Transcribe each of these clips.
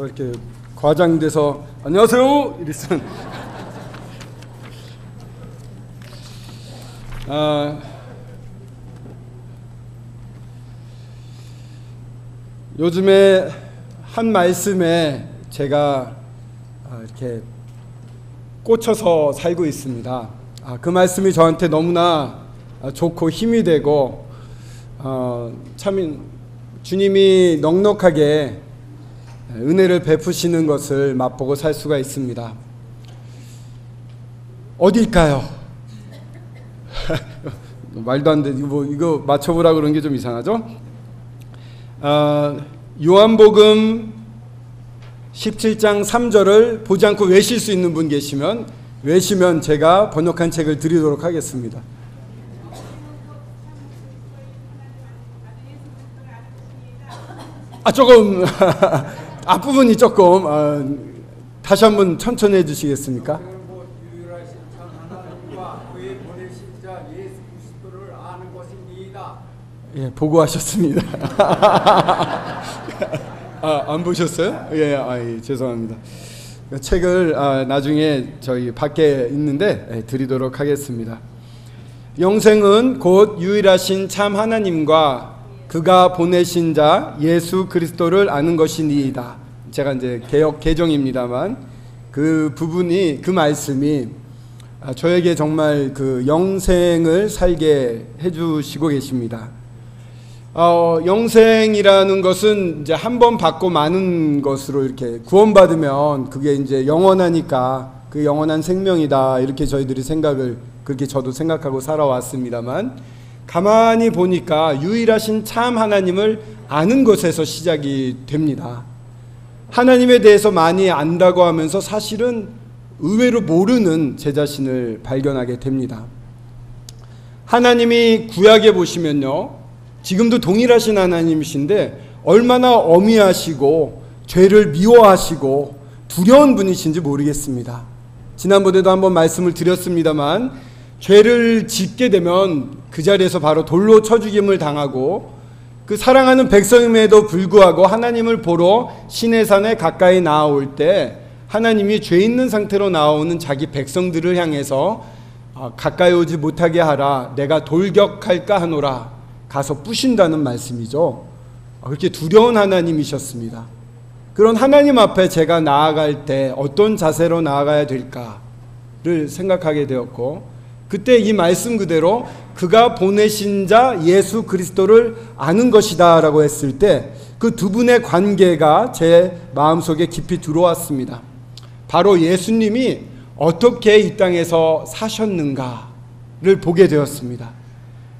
더 이렇게 과장돼서 안녕하세요 이랬으면 요즘에 한 말씀에 제가 이렇게 꽂혀서 살고 있습니다. 그 말씀이 저한테 너무나 좋고 힘이 되고 참 주님이 넉넉하게 은혜를 베푸시는 것을 맛보고 살 수가 있습니다. 어딜까요? 말도 안 돼. 이거 맞춰보라 그런 게 좀 이상하죠? 요한복음 17장 3절을 보지 않고 외실 수 있는 분 계시면 외시면 제가 번역한 책을 드리도록 하겠습니다. 조금 앞부분이 조금 다시 한번 천천히 해주시겠습니까? 유일하신 참 하나님과 그의 보내신 자 예수 그리스도를 아는 것입니다. 예, 보고하셨습니다. 안 보셨어요? 예, 죄송합니다. 책을 나중에 저희 밖에 있는데 드리도록 하겠습니다. 영생은 곧 유일하신 참 하나님과 그가 보내신 자 예수 그리스도를 아는 것이니이다. 제가 이제 개역 개정입니다만 그 부분이, 그 말씀이 저에게 정말 그 영생을 살게 해주시고 계십니다. 영생이라는 것은 이제 한 번 받고 마는 것으로 이렇게 구원받으면 그게 이제 영원하니까 그 영원한 생명이다, 이렇게 저희들이 생각을, 그렇게 저도 생각하고 살아왔습니다만, 가만히 보니까 유일하신 참 하나님을 아는 것에서 시작이 됩니다. 하나님에 대해서 많이 안다고 하면서 사실은 의외로 모르는 제 자신을 발견하게 됩니다. 하나님이 구약에 보시면요, 지금도 동일하신 하나님이신데 얼마나 어미하시고 죄를 미워하시고 두려운 분이신지 모르겠습니다. 지난번에도 한번 말씀을 드렸습니다만, 죄를 짓게 되면 그 자리에서 바로 돌로 쳐 죽임을 당하고, 그 사랑하는 백성임에도 불구하고 하나님을 보러 시내산에 가까이 나아올 때 하나님이 죄 있는 상태로 나오는 자기 백성들을 향해서 가까이 오지 못하게 하라, 내가 돌격할까 하노라, 가서 부신다는 말씀이죠. 그렇게 두려운 하나님이셨습니다. 그런 하나님 앞에 제가 나아갈 때 어떤 자세로 나아가야 될까를 생각하게 되었고, 그때 이 말씀 그대로 그가 보내신 자 예수 그리스도를 아는 것이다 라고 했을 때 그 두 분의 관계가 제 마음속에 깊이 들어왔습니다. 바로 예수님이 어떻게 이 땅에서 사셨는가를 보게 되었습니다.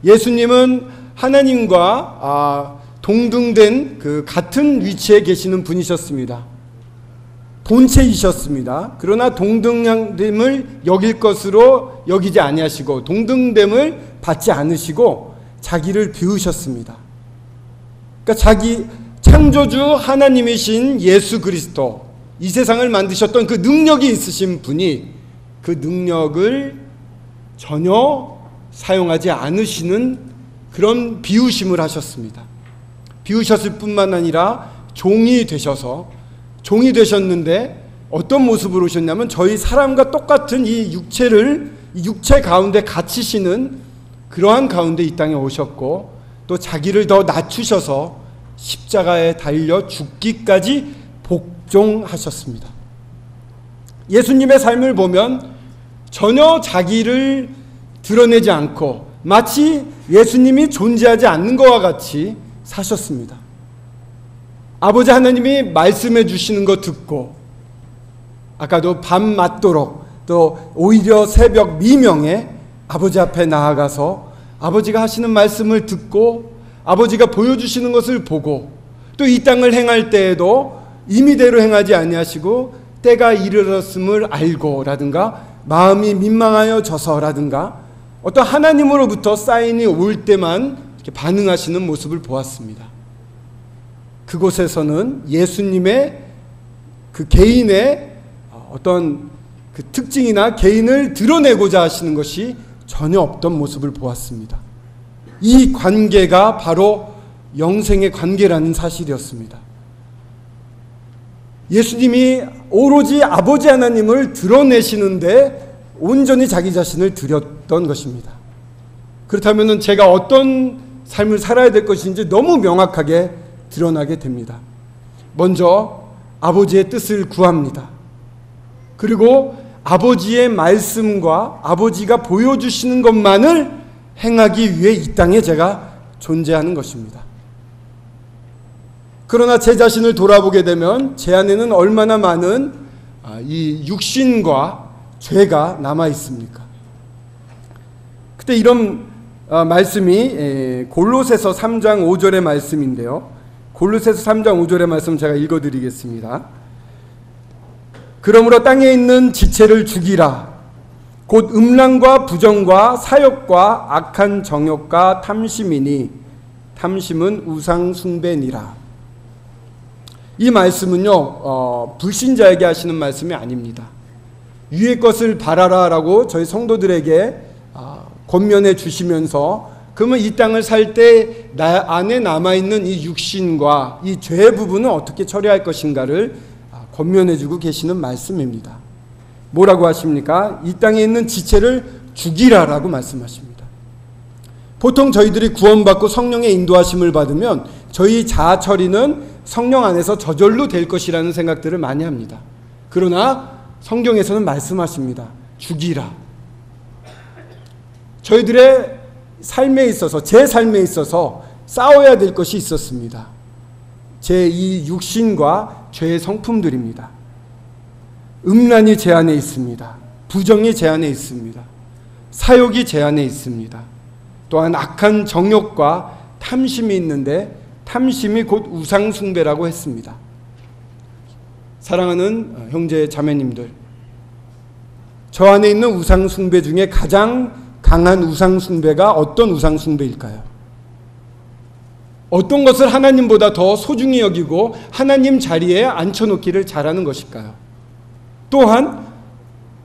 예수님은 하나님과 동등된 그 같은 위치에 계시는 분이셨습니다. 본체이셨습니다. 그러나 동등됨을 여길 것으로 여기지 아니하시고 동등됨을 받지 않으시고 자기를 비우셨습니다. 그러니까 자기 창조주 하나님이신 예수 그리스도, 이 세상을 만드셨던 그 능력이 있으신 분이 그 능력을 전혀 사용하지 않으시는 그런 비우심을 하셨습니다. 비우셨을 뿐만 아니라 종이 되셨는데 어떤 모습으로 오셨냐면 저희 사람과 똑같은 이 육체 가운데 갇히시는 그러한 가운데 이 땅에 오셨고, 또 자기를 더 낮추셔서 십자가에 달려 죽기까지 복종하셨습니다. 예수님의 삶을 보면 전혀 자기를 드러내지 않고 마치 예수님이 존재하지 않는 것과 같이 사셨습니다. 아버지 하나님이 말씀해 주시는 거 듣고, 아까도 밤 맞도록 또 오히려 새벽 미명에 아버지 앞에 나아가서 아버지가 하시는 말씀을 듣고 아버지가 보여주시는 것을 보고, 또 이 땅을 행할 때에도 임의대로 행하지 아니하시고 때가 이르렀음을 알고 라든가 마음이 민망하여져서라든가 어떤 하나님으로부터 사인이 올 때만 이렇게 반응하시는 모습을 보았습니다. 그곳에서는 예수님의 그 개인의 어떤 그 특징이나 개인을 드러내고자 하시는 것이 전혀 없던 모습을 보았습니다. 이 관계가 바로 영생의 관계라는 사실이었습니다. 예수님이 오로지 아버지 하나님을 드러내시는데 온전히 자기 자신을 드렸던 것입니다. 그렇다면 제가 어떤 삶을 살아야 될 것인지 너무 명확하게 드러나게 됩니다. 먼저 아버지의 뜻을 구합니다. 그리고 아버지의 말씀과 아버지가 보여주시는 것만을 행하기 위해 이 땅에 제가 존재하는 것입니다. 그러나 제 자신을 돌아보게 되면 제 안에는 얼마나 많은 이 육신과 죄가 남아 있습니까? 그때 이런 말씀이 골로새서 3장 5절의 말씀인데요. 골로새서 3장 5절의 말씀 제가 읽어드리겠습니다. 그러므로 땅에 있는 지체를 죽이라. 곧 음란과 부정과 사욕과 악한 정욕과 탐심이니 탐심은 우상 숭배니라. 이 말씀은요, 불신자에게 하시는 말씀이 아닙니다. 위의 것을 바라라라고 저희 성도들에게 권면해 주시면서 그러면 이 땅을 살 때 나 안에 남아있는 이 육신과 이 죄 부분은 어떻게 처리할 것인가를 권면해 주고 계시는 말씀입니다. 뭐라고 하십니까? 이 땅에 있는 지체를 죽이라라고 말씀하십니다. 보통 저희들이 구원받고 성령의 인도하심을 받으면 저희 자아 처리는 성령 안에서 저절로 될 것이라는 생각들을 많이 합니다. 그러나 성경에서는 말씀하십니다. 죽이라. 저희들의 삶에 있어서, 제 삶에 있어서 싸워야 될 것이 있었습니다. 제 이 육신과 죄의 성품들입니다. 음란이 제 안에 있습니다. 부정이 제 안에 있습니다. 사욕이 제 안에 있습니다. 또한 악한 정욕과 탐심이 있는데 탐심이 곧 우상숭배라고 했습니다. 사랑하는 형제 자매님들, 저 안에 있는 우상숭배 중에 가장 강한 우상숭배가 어떤 우상숭배일까요? 어떤 것을 하나님보다 더 소중히 여기고 하나님 자리에 앉혀놓기를 잘하는 것일까요? 또한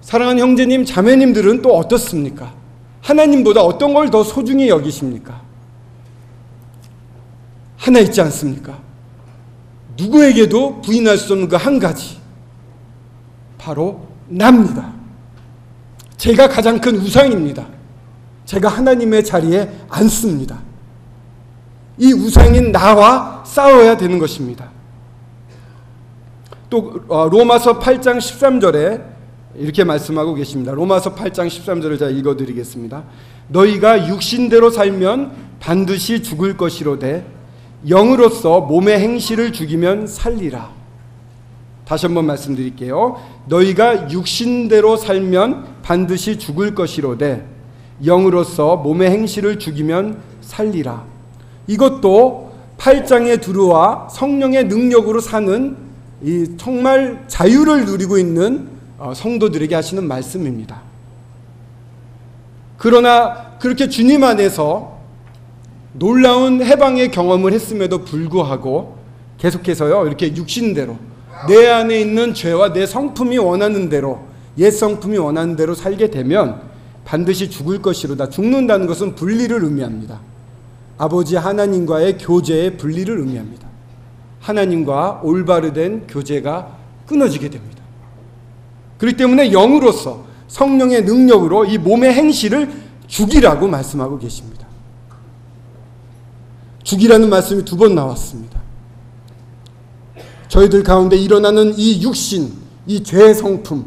사랑하는 형제님 자매님들은 또 어떻습니까? 하나님보다 어떤 걸 더 소중히 여기십니까? 하나 있지 않습니까? 누구에게도 부인할 수 없는 그 한 가지, 바로 나입니다. 제가 가장 큰 우상입니다. 제가 하나님의 자리에 앉습니다. 이 우상인 나와 싸워야 되는 것입니다. 또 로마서 8장 13절에 이렇게 말씀하고 계십니다. 로마서 8장 13절을 제가 읽어드리겠습니다. 너희가 육신대로 살면 반드시 죽을 것이로되 영으로서 몸의 행실을 죽이면 살리라. 다시 한번 말씀드릴게요. 너희가 육신대로 살면 반드시 죽을 것이로되 영으로서 몸의 행실을 죽이면 살리라. 이것도 8장에 들어와 성령의 능력으로 사는 이 정말 자유를 누리고 있는 성도들에게 하시는 말씀입니다. 그러나 그렇게 주님 안에서 놀라운 해방의 경험을 했음에도 불구하고 계속해서요, 이렇게 육신대로 내 안에 있는 죄와 내 성품이 원하는 대로, 옛 성품이 원하는 대로 살게 되면 반드시 죽을 것이로다. 죽는다는 것은 분리를 의미합니다. 아버지 하나님과의 교제의 분리를 의미합니다. 하나님과 올바르 된 교제가 끊어지게 됩니다. 그렇기 때문에 영으로서 성령의 능력으로 이 몸의 행실을 죽이라고 말씀하고 계십니다. 죽이라는 말씀이 2번 나왔습니다. 저희들 가운데 일어나는 이 육신, 이 죄의 성품,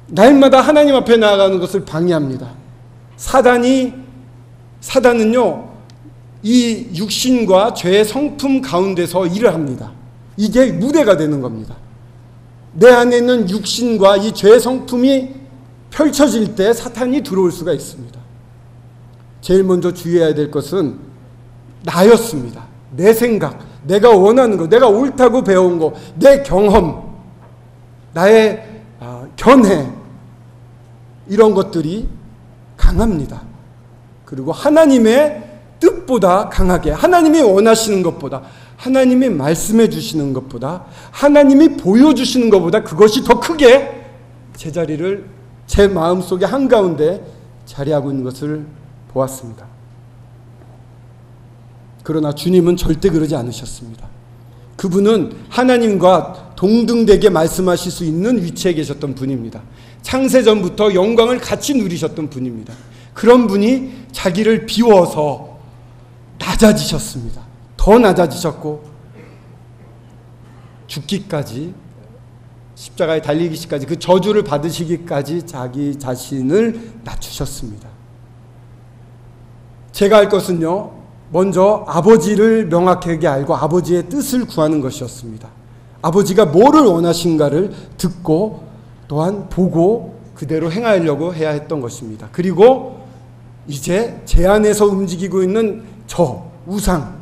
날마다 하나님 앞에 나아가는 것을 방해합니다. 사단은요, 이 육신과 죄의 성품 가운데서 일을 합니다. 이게 무대가 되는 겁니다. 내 안에 있는 육신과 이 죄의 성품이 펼쳐질 때 사탄이 들어올 수가 있습니다. 제일 먼저 주의해야 될 것은 나였습니다. 내 생각, 내가 원하는 것, 내가 옳다고 배운 것, 내 경험, 나의 견해, 이런 것들이 강합니다. 그리고 하나님의 뜻보다 강하게, 하나님이 원하시는 것보다, 하나님이 말씀해 주시는 것보다, 하나님이 보여주시는 것보다 그것이 더 크게 제 자리를 제 마음속에 한가운데 자리하고 있는 것을 보았습니다. 그러나 주님은 절대 그러지 않으셨습니다. 그분은 하나님과 동등되게 말씀하실 수 있는 위치에 계셨던 분입니다. 창세전부터 영광을 같이 누리셨던 분입니다. 그런 분이 자기를 비워서 낮아지셨습니다. 더 낮아지셨고 죽기까지, 십자가에 달리기까지, 그 저주를 받으시기까지 자기 자신을 낮추셨습니다. 제가 할 것은요, 먼저 아버지를 명확하게 알고 아버지의 뜻을 구하는 것이었습니다. 아버지가 뭐를 원하신가를 듣고 또한 보고 그대로 행하려고 해야 했던 것입니다. 그리고 이제 제 안에서 움직이고 있는 저 우상,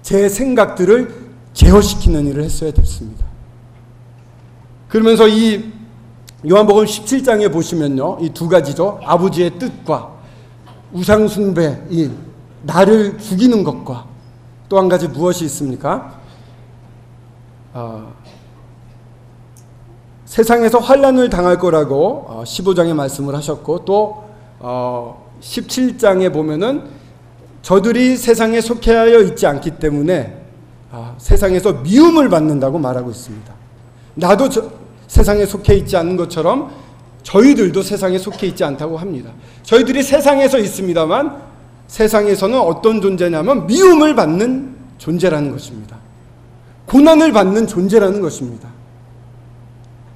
제 생각들을 제어시키는 일을 했어야 됐습니다. 그러면서 이 요한복음 17장에 보시면요, 이 두 가지죠. 아버지의 뜻과 우상 숭배, 이 나를 죽이는 것과 또 한 가지 무엇이 있습니까? 세상에서 환난을 당할 거라고 15장에 말씀을 하셨고, 또 17장에 보면은 저들이 세상에 속해하여 있지 않기 때문에 세상에서 미움을 받는다고 말하고 있습니다. 나도 세상에 속해 있지 않는 것처럼 저희들도 세상에 속해 있지 않다고 합니다. 저희들이 세상에서 있습니다만 세상에서는 어떤 존재냐면 미움을 받는 존재라는 것입니다. 고난을 받는 존재라는 것입니다.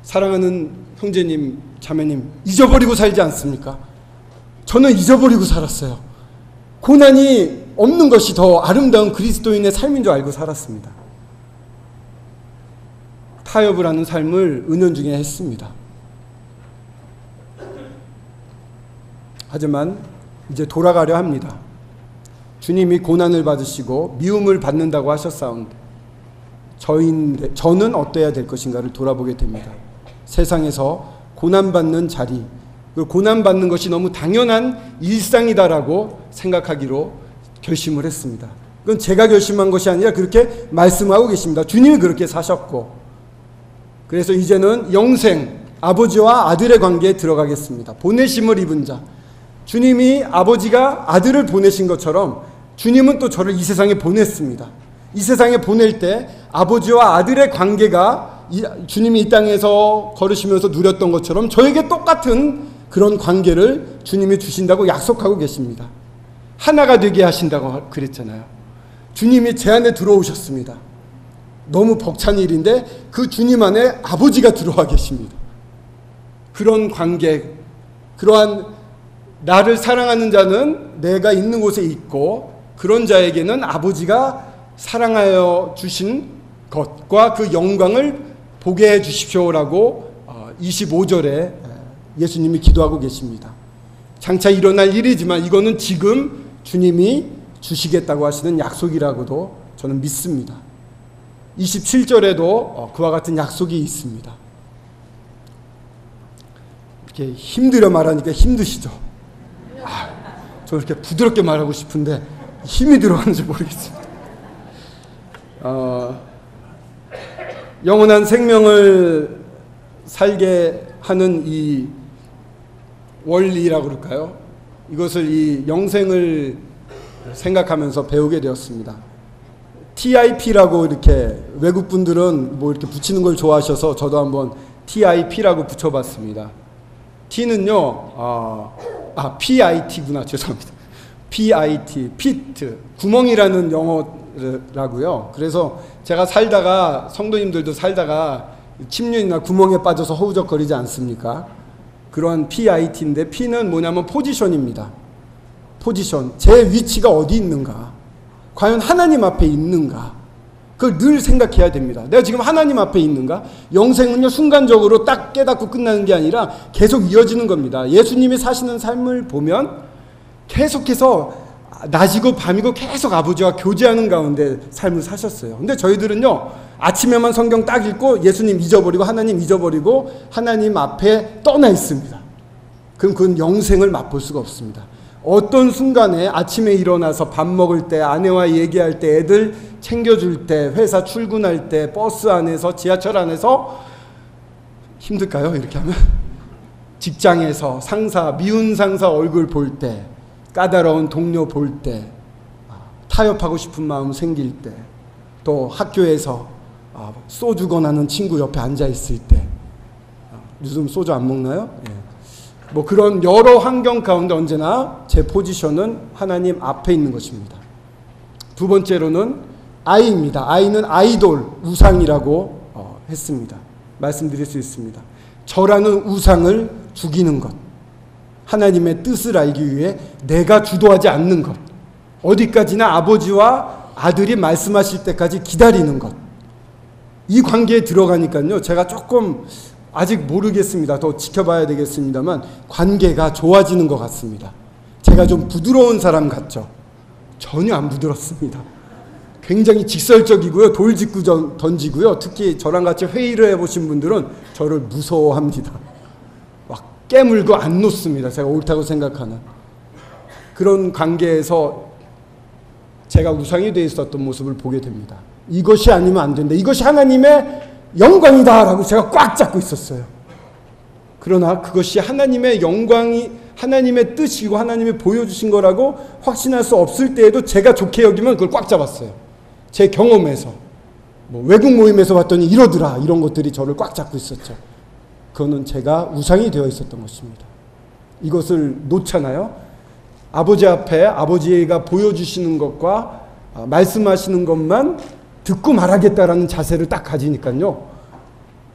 사랑하는 형제님, 자매님, 잊어버리고 살지 않습니까? 저는 잊어버리고 살았어요. 고난이 없는 것이 더 아름다운 그리스도인의 삶인 줄 알고 살았습니다. 타협을 하는 삶을 은연중에 했습니다. 하지만 이제 돌아가려 합니다. 주님이 고난을 받으시고 미움을 받는다고 하셨사온데 저는 어떠해야 될 것인가를 돌아보게 됩니다. 세상에서 고난받는 자리, 그 고난받는 것이 너무 당연한 일상이다라고 생각하기로 결심을 했습니다. 그건 제가 결심한 것이 아니라 그렇게 말씀하고 계십니다. 주님이 그렇게 사셨고, 그래서 이제는 영생, 아버지와 아들의 관계에 들어가겠습니다. 보내심을 입은 자, 주님이 아버지가 아들을 보내신 것처럼 주님은 또 저를 이 세상에 보냈습니다. 이 세상에 보낼 때 아버지와 아들의 관계가 주님이 이 땅에서 걸으시면서 누렸던 것처럼 저에게 똑같은 그런 관계를 주님이 주신다고 약속하고 계십니다. 하나가 되게 하신다고 그랬잖아요. 주님이 제 안에 들어오셨습니다. 너무 벅찬 일인데 그 주님 안에 아버지가 들어와 계십니다. 그런 관계, 그러한 나를 사랑하는 자는 내가 있는 곳에 있고, 그런 자에게는 아버지가 사랑하여 주신 것과 그 영광을 보게 해 주십시오라고 25절에 예수님이 기도하고 계십니다. 장차 일어날 일이지만 이거는 지금 주님이 주시겠다고 하시는 약속이라고도 저는 믿습니다. 27절에도 그와 같은 약속이 있습니다. 이렇게 힘들어 말하니까 힘드시죠? 저 이렇게 부드럽게 말하고 싶은데 힘이 들어가는지 모르겠습니다. 영원한 생명을 살게 하는 이 원리라고 그럴까요? 이것을, 이 영생을 생각하면서 배우게 되었습니다. TIP라고 이렇게 외국 분들은 뭐 이렇게 붙이는 걸 좋아하셔서 저도 한번 TIP라고 붙여봤습니다. T는요, PIT구나. 죄송합니다. PIT, pit, 구멍이라는 영어라고요. 그래서 제가 살다가, 성도님들도 살다가 침륜이나 구멍에 빠져서 허우적거리지 않습니까? 그런 PIT인데, P는 뭐냐면 포지션입니다. 포지션. 제 위치가 어디 있는가? 과연 하나님 앞에 있는가? 그걸 늘 생각해야 됩니다. 내가 지금 하나님 앞에 있는가? 영생은요, 순간적으로 딱 깨닫고 끝나는 게 아니라 계속 이어지는 겁니다. 예수님이 사시는 삶을 보면 계속해서 낮이고 밤이고 계속 아버지와 교제하는 가운데 삶을 사셨어요. 근데 저희들은요, 아침에만 성경 딱 읽고 예수님 잊어버리고 하나님 잊어버리고 하나님 앞에 떠나 있습니다. 그럼 그건 영생을 맛볼 수가 없습니다. 어떤 순간에 아침에 일어나서 밥 먹을 때, 아내와 얘기할 때, 애들 챙겨줄 때, 회사 출근할 때, 버스 안에서, 지하철 안에서, 힘들까요? 이렇게 하면? 직장에서 상사, 미운 상사 얼굴 볼 때, 까다로운 동료 볼 때, 타협하고 싶은 마음 생길 때, 또 학교에서 소주 권하는 친구 옆에 앉아 있을 때, 요즘 소주 안 먹나요? 예. 뭐 그런 여러 환경 가운데 언제나 제 포지션은 하나님 앞에 있는 것입니다. 두 번째로는 아이입니다. 아이는 아이돌, 우상이라고 했습니다. 말씀드릴 수 있습니다. 저라는 우상을 죽이는 것, 하나님의 뜻을 알기 위해 내가 주도하지 않는 것, 어디까지나 아버지와 아들이 말씀하실 때까지 기다리는 것, 이 관계에 들어가니까요, 제가 조금 아직 모르겠습니다. 더 지켜봐야 되겠습니다만 관계가 좋아지는 것 같습니다. 제가 좀 부드러운 사람 같죠? 전혀 안 부드럽습니다. 굉장히 직설적이고요, 돌직구 던지고요. 특히 저랑 같이 회의를 해보신 분들은 저를 무서워합니다. 막 깨물고 안 놓습니다. 제가 옳다고 생각하는 그런 관계에서 제가 우상이 되어 있었던 모습을 보게 됩니다. 이것이 아니면 안 된다, 이것이 하나님의 영광이다 라고 제가 꽉 잡고 있었어요. 그러나 그것이 하나님의 영광이, 하나님의 뜻이고 하나님이 보여주신 거라고 확신할 수 없을 때에도 제가 좋게 여기면 그걸 꽉 잡았어요. 제 경험에서, 뭐 외국 모임에서 봤더니 이러더라, 이런 것들이 저를 꽉 잡고 있었죠. 그거는 제가 우상이 되어 있었던 것입니다. 이것을 놓잖아요. 아버지 앞에 아버지가 보여주시는 것과 말씀하시는 것만 듣고 말하겠다라는 자세를 딱 가지니까요,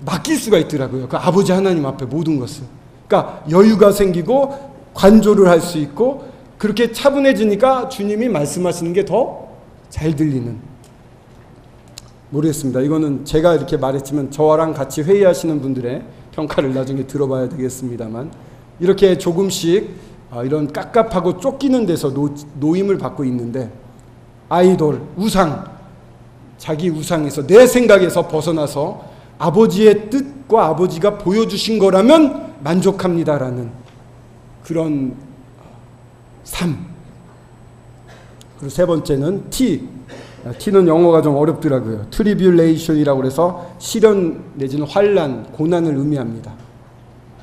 맡길 수가 있더라고요. 그 아버지 하나님 앞에 모든 것을. 그러니까 여유가 생기고 관조를 할 수 있고, 그렇게 차분해지니까 주님이 말씀하시는 게 더 잘 들리는. 모르겠습니다. 이거는 제가 이렇게 말했지만 저랑 같이 회의하시는 분들의 평가를 나중에 들어봐야 되겠습니다만, 이렇게 조금씩 이런 깝깝하고 쫓기는 데서 노임을 받고 있는데, 아이돌, 우상, 자기 우상에서, 내 생각에서 벗어나서 아버지의 뜻과 아버지가 보여주신 거라면 만족합니다라는 그런 삶. 그리고 세 번째는 T는 영어가 좀 어렵더라고요. 트리뷸레이션이라고 해서 시련 내지는 환난, 고난을 의미합니다.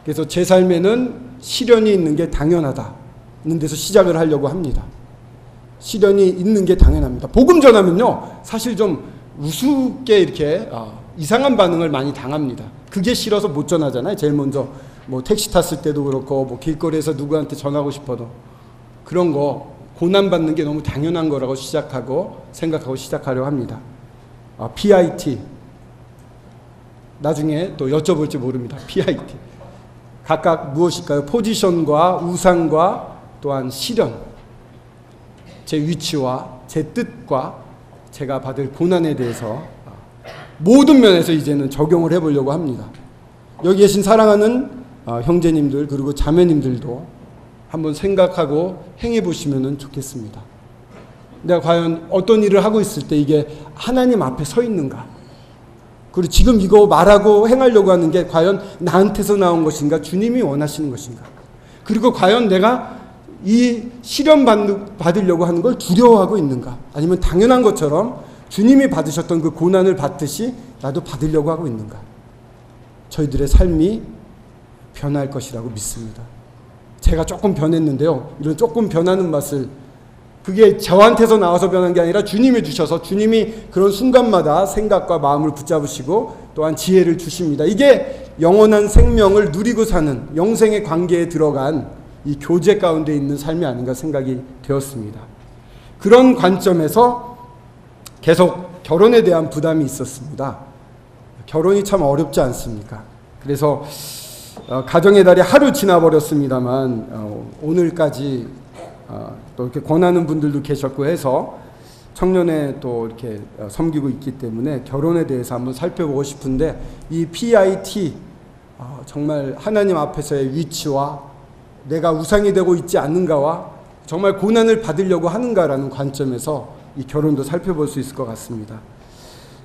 그래서 제 삶에는 시련이 있는 게 당연하다는 데서 시작을 하려고 합니다. 시련이 있는 게 당연합니다. 복음 전하면요, 사실 좀 우습게 이렇게 이상한 반응을 많이 당합니다. 그게 싫어서 못 전하잖아요. 제일 먼저 뭐 택시 탔을 때도 그렇고, 뭐 길거리에서 누구한테 전하고 싶어도 그런 거 고난받는 게 너무 당연한 거라고 생각하고 시작하려고 합니다. PIT, 나중에 또 여쭤볼지 모릅니다. PIT 각각 무엇일까요? 포지션과 우상과 또한 시련, 제 위치와 제 뜻과 제가 받을 고난에 대해서 모든 면에서 이제는 적용을 해보려고 합니다. 여기 계신 사랑하는 형제님들 그리고 자매님들도 한번 생각하고 행해보시면 좋겠습니다. 내가 과연 어떤 일을 하고 있을 때 이게 하나님 앞에 서 있는가? 그리고 지금 이거 말하고 행하려고 하는 게 과연 나한테서 나온 것인가? 주님이 원하시는 것인가? 그리고 과연 내가 이 시련 받으려고 하는 걸 두려워하고 있는가? 아니면 당연한 것처럼 주님이 받으셨던 그 고난을 받듯이 나도 받으려고 하고 있는가? 저희들의 삶이 변할 것이라고 믿습니다. 제가 조금 변했는데요, 이런 조금 변하는 맛을, 그게 저한테서 나와서 변한 게 아니라 주님이 주셔서, 주님이 그런 순간마다 생각과 마음을 붙잡으시고 또한 지혜를 주십니다. 이게 영원한 생명을 누리고 사는 영생의 관계에 들어간 이 교제 가운데 있는 삶이 아닌가 생각이 되었습니다. 그런 관점에서 계속 결혼에 대한 부담이 있었습니다. 결혼이 참 어렵지 않습니까? 그래서 가정의 달이 하루 지나버렸습니다만 오늘까지 또 이렇게 권하는 분들도 계셨고 해서 청년회 또 이렇게 섬기고 있기 때문에 결혼에 대해서 한번 살펴보고 싶은데, 이 PIT, 정말 하나님 앞에서의 위치와 내가 우상이 되고 있지 않는가와 정말 고난을 받으려고 하는가라는 관점에서 이 결혼도 살펴볼 수 있을 것 같습니다.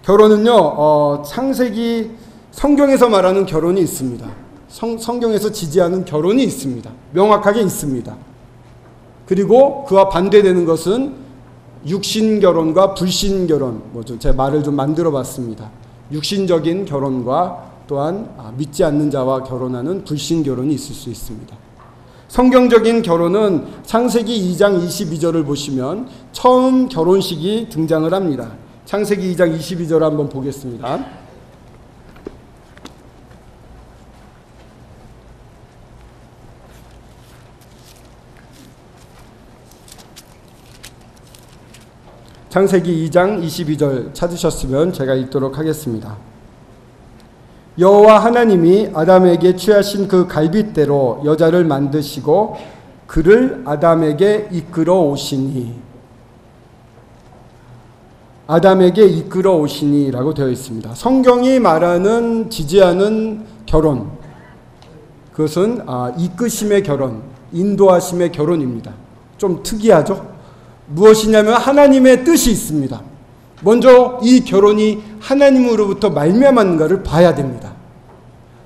결혼은요, 창세기 성경에서 말하는 결혼이 있습니다. 성경에서 지지하는 결혼이 있습니다. 명확하게 있습니다. 그리고 그와 반대되는 것은 육신 결혼과 불신 결혼, 제 말을 좀 만들어 봤습니다. 육신적인 결혼과 또한 믿지 않는 자와 결혼하는 불신 결혼이 있을 수 있습니다. 성경적인 결혼은 창세기 2장 22절을 보시면 처음 결혼식이 등장을 합니다. 창세기 2장 22절 한번 보겠습니다. 창세기 2장 22절 찾으셨으면 제가 읽도록 하겠습니다. 여호와 하나님이 아담에게 취하신 그 갈빗대로 여자를 만드시고 그를 아담에게 이끌어 오시니, 아담에게 이끌어 오시니라고 되어 있습니다. 성경이 말하는 지지하는 결혼, 그것은 이끄심의 결혼, 인도하심의 결혼입니다. 좀 특이하죠? 무엇이냐면 하나님의 뜻이 있습니다. 먼저 이 결혼이 하나님으로부터 말미암았는가를 봐야 됩니다.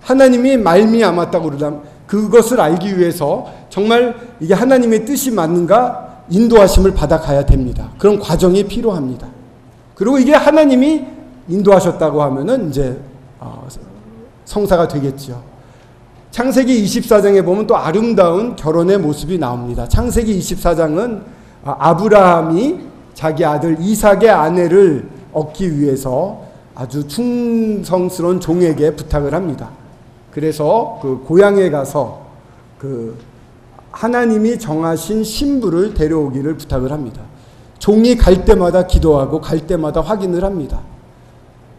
하나님이 말미암았다고 그러면 그것을 알기 위해서 정말 이게 하나님의 뜻이 맞는가 인도하심을 받아가야 됩니다. 그런 과정이 필요합니다. 그리고 이게 하나님이 인도하셨다고 하면은 이제 성사가 되겠죠. 창세기 24장에 보면 또 아름다운 결혼의 모습이 나옵니다. 창세기 24장은 아브라함이 자기 아들 이삭의 아내를 얻기 위해서 아주 충성스러운 종에게 부탁을 합니다. 그래서 그 고향에 가서 그 하나님이 정하신 신부를 데려오기를 부탁을 합니다. 종이 갈 때마다 기도하고 갈 때마다 확인을 합니다.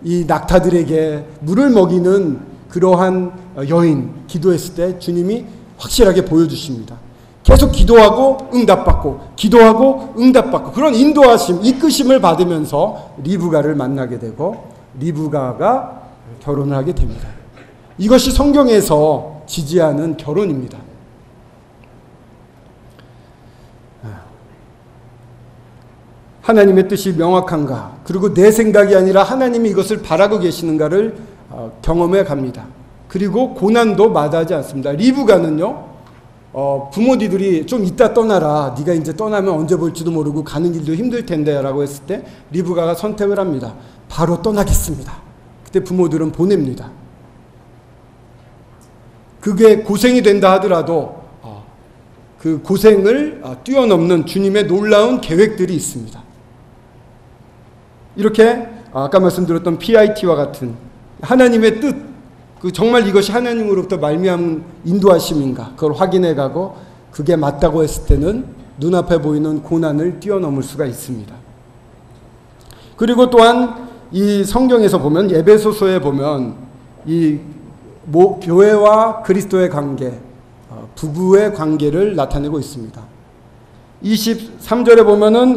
이 낙타들에게 물을 먹이는 그러한 여인, 기도했을 때 주님이 확실하게 보여주십니다. 계속 기도하고 응답받고 기도하고 응답받고 그런 인도하심, 이끄심을 받으면서 리브가를 만나게 되고 리브가가 결혼을 하게 됩니다. 이것이 성경에서 지지하는 결혼입니다. 하나님의 뜻이 명확한가, 그리고 내 생각이 아니라 하나님이 이것을 바라고 계시는가를 경험해 갑니다. 그리고 고난도 마다하지 않습니다. 리브가는요, 부모들이 좀 이따 떠나라, 네가 이제 떠나면 언제 볼지도 모르고 가는 길도 힘들 텐데 라고 했을 때 리브가가 선택을 합니다. 바로 떠나겠습니다. 그때 부모들은 보냅니다. 그게 고생이 된다 하더라도 그 고생을 뛰어넘는 주님의 놀라운 계획들이 있습니다. 이렇게 아까 말씀드렸던 PIT와 같은 하나님의 뜻, 그 정말 이것이 하나님으로부터 말미암은 인도하심인가 그걸 확인해가고 그게 맞다고 했을 때는 눈앞에 보이는 고난을 뛰어넘을 수가 있습니다. 그리고 또한 이 성경에서 보면 에베소서에 보면 이 교회와 그리스도의 관계, 부부의 관계를 나타내고 있습니다. 23절에 보면은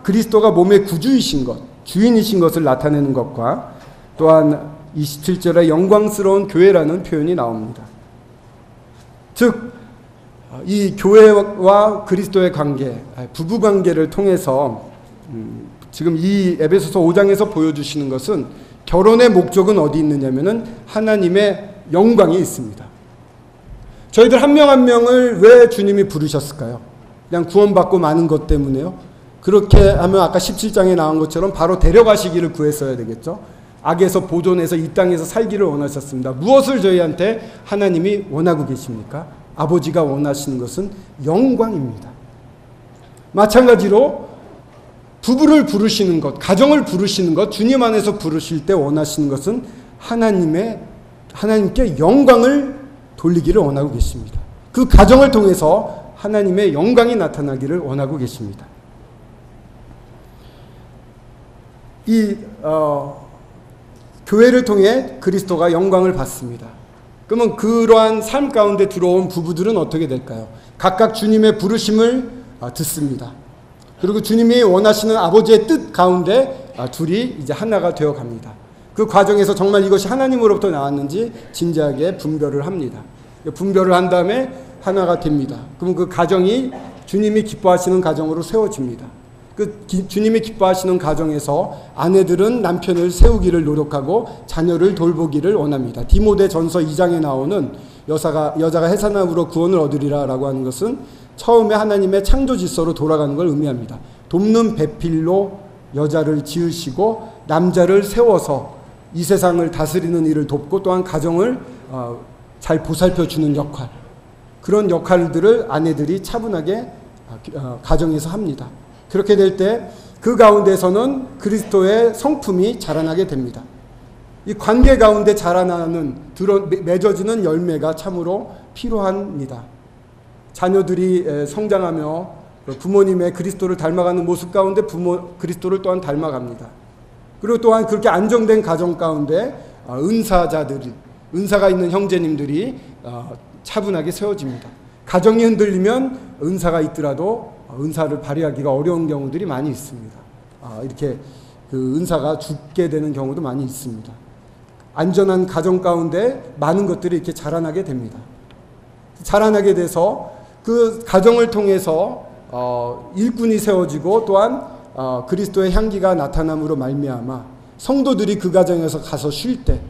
그리스도가 몸의 구주이신 것, 주인이신 것을 나타내는 것과 또한 27절에 영광스러운 교회라는 표현이 나옵니다. 즉, 이 교회와 그리스도의 관계, 부부 관계를 통해서 지금 이 에베소서 5장에서 보여주시는 것은 결혼의 목적은 어디 있느냐면은 하나님의 영광이 있습니다. 저희들 한 명 한 명을 왜 주님이 부르셨을까요? 그냥 구원받고 마는 것 때문에요? 그렇게 하면 아까 17장에 나온 것처럼 바로 데려가시기를 구했어야 되겠죠? 악에서 보존해서 이 땅에서 살기를 원하셨습니다. 무엇을 저희한테 하나님이 원하고 계십니까? 아버지가 원하시는 것은 영광입니다. 마찬가지로 부부를 부르시는 것, 가정을 부르시는 것, 주님 안에서 부르실 때 원하시는 것은 하나님께 영광을 돌리기를 원하고 계십니다. 그 가정을 통해서 하나님의 영광이 나타나기를 원하고 계십니다. 교회를 통해 그리스도가 영광을 받습니다. 그러면 그러한 삶 가운데 들어온 부부들은 어떻게 될까요? 각각 주님의 부르심을 듣습니다. 그리고 주님이 원하시는 아버지의 뜻 가운데 둘이 이제 하나가 되어 갑니다. 그 과정에서 정말 이것이 하나님으로부터 나왔는지 진지하게 분별을 합니다. 분별을 한 다음에 하나가 됩니다. 그럼 그 가정이 주님이 기뻐하시는 가정으로 세워집니다. 주님이 기뻐하시는 가정에서 아내들은 남편을 세우기를 노력하고 자녀를 돌보기를 원합니다. 디모데 전서 2장에 나오는 여자가 해산함으로 구원을 얻으리라 라고 하는 것은 처음에 하나님의 창조 질서로 돌아가는 걸 의미합니다. 돕는 배필로 여자를 지으시고 남자를 세워서 이 세상을 다스리는 일을 돕고 또한 가정을 잘 보살펴주는 역할, 그런 역할들을 아내들이 차분하게 가정에서 합니다. 그렇게 될 때 그 가운데서는 그리스도의 성품이 자라나게 됩니다. 이 관계 가운데 자라나는 맺어지는 열매가 참으로 필요합니다. 자녀들이 성장하며 부모님의 그리스도를 닮아가는 모습 가운데 그리스도를 또한 닮아갑니다. 그리고 또한 그렇게 안정된 가정 가운데 은사가 있는 형제님들이 차분하게 세워집니다. 가정이 흔들리면 은사가 있더라도 은사를 발휘하기가 어려운 경우들이 많이 있습니다. 이렇게 그 은사가 죽게 되는 경우도 많이 있습니다. 안전한 가정 가운데 많은 것들이 이렇게 자라나게 됩니다. 자라나게 돼서 그 가정을 통해서 일꾼이 세워지고 또한 그리스도의 향기가 나타남으로 말미암아 성도들이 그 가정에서 가서 쉴 때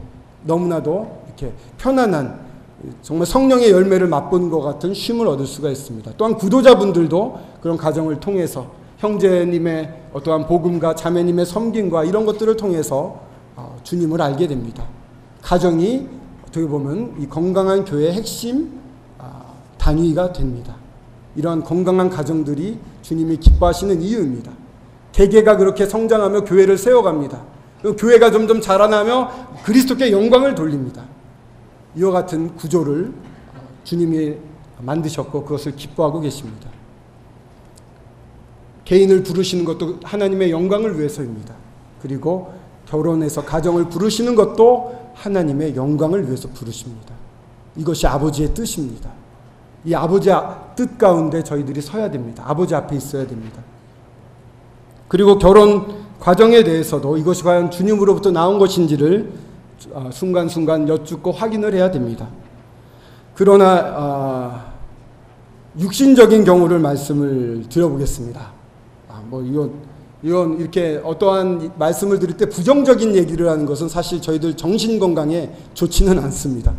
너무나도 이렇게 편안한 정말 성령의 열매를 맛본 것 같은 쉼을 얻을 수가 있습니다. 또한 구도자분들도 그런 가정을 통해서 형제님의 어떠한 복음과 자매님의 섬김과 이런 것들을 통해서 주님을 알게 됩니다. 가정이 어떻게 보면 이 건강한 교회의 핵심 단위가 됩니다. 이러한 건강한 가정들이 주님이 기뻐하시는 이유입니다. 개개가 그렇게 성장하며 교회를 세워갑니다. 교회가 점점 자라나며 그리스도께 영광을 돌립니다. 이와 같은 구조를 주님이 만드셨고 그것을 기뻐하고 계십니다. 개인을 부르시는 것도 하나님의 영광을 위해서입니다. 그리고 결혼해서 가정을 부르시는 것도 하나님의 영광을 위해서 부르십니다. 이것이 아버지의 뜻입니다. 이 아버지의 뜻 가운데 저희들이 서야 됩니다. 아버지 앞에 있어야 됩니다. 그리고 결혼 과정에 대해서도 이것이 과연 주님으로부터 나온 것인지를 순간순간 여쭙고 확인을 해야 됩니다. 그러나 육신적인 경우를 말씀을 드려보겠습니다. 이건 이렇게 어떠한 말씀을 드릴 때 부정적인 얘기를 하는 것은 사실 저희들 정신 건강에 좋지는 않습니다.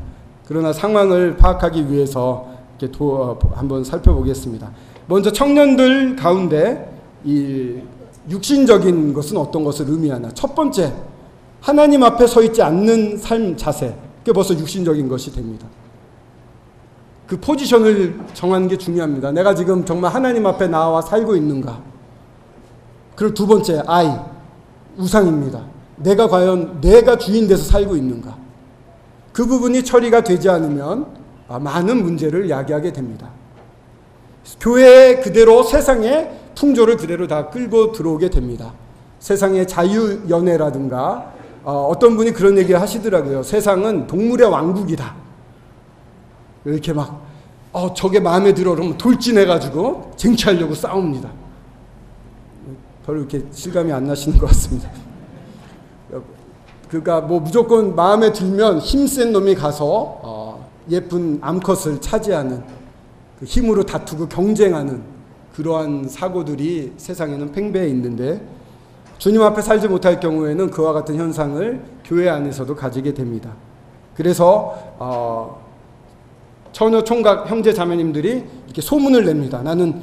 그러나 상황을 파악하기 위해서 이렇게 한번 살펴보겠습니다. 먼저 청년들 가운데 이 육신적인 것은 어떤 것을 의미하나? 첫 번째, 하나님 앞에 서 있지 않는 삶 자세. 그게 벌써 육신적인 것이 됩니다. 그 포지션을 정하는 게 중요합니다. 내가 지금 정말 하나님 앞에 나와 살고 있는가? 그리고 두 번째, 우상입니다. 내가 과연 내가 주인 돼서 살고 있는가? 그 부분이 처리가 되지 않으면 많은 문제를 야기하게 됩니다. 교회에 그대로 세상의 풍조를 그대로 다 끌고 들어오게 됩니다. 세상의 자유연애라든가 어떤 분이 그런 얘기를 하시더라고요. 세상은 동물의 왕국이다. 이렇게 막 저게 마음에 들어 그러면 돌진해가지고 쟁취하려고 싸웁니다. 별로 이렇게 실감이 안 나시는 것 같습니다. 그러니까 무조건 마음에 들면 힘센 놈이 가서 예쁜 암컷을 차지하는 그 힘으로 다투고 경쟁하는 그러한 사고들이 세상에는 팽배해 있는데 주님 앞에 살지 못할 경우에는 그와 같은 현상을 교회 안에서도 가지게 됩니다. 그래서 처녀 총각 형제 자매님들이 이렇게 소문을 냅니다. 나는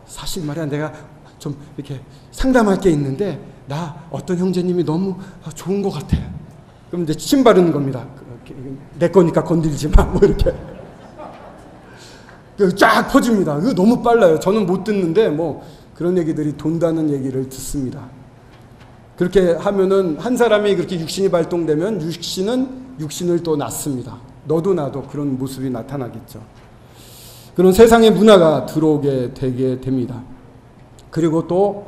사실 말이야 내가 좀 이렇게 상담할 게 있는데 나 어떤 형제님이 너무 좋은 것 같아. 그럼 이제 침 바르는 겁니다. 내 거니까 건들지 마. 이렇게 쫙 퍼집니다. 이거 너무 빨라요. 저는 못 듣는데 그런 얘기들이 돈다는 얘기를 듣습니다. 그렇게 하면은 한 사람이 그렇게 육신이 발동되면 육신은 육신을 또 낳습니다. 너도 나도 그런 모습이 나타나겠죠. 그런 세상의 문화가 들어오게 되게 됩니다. 그리고 또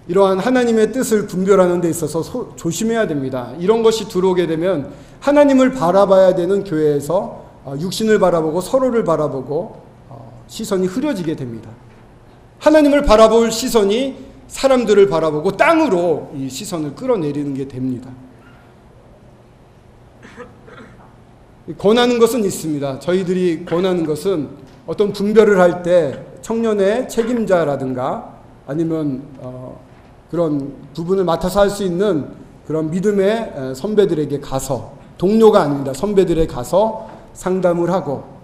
이러한 하나님의 뜻을 분별하는 데 있어서 조심해야 됩니다. 이런 것이 들어오게 되면 하나님을 바라봐야 되는 교회에서 육신을 바라보고 서로를 바라보고 시선이 흐려지게 됩니다. 하나님을 바라볼 시선이 사람들을 바라보고 땅으로 이 시선을 끌어내리는 게 됩니다. 권하는 것은 있습니다. 저희들이 권하는 것은 어떤 분별을 할 때 청년의 책임자라든가 아니면 그런 부분을 맡아서 할 수 있는 그런 믿음의 선배들에게 가서 동료가 아닙니다. 선배들에 가서 상담을 하고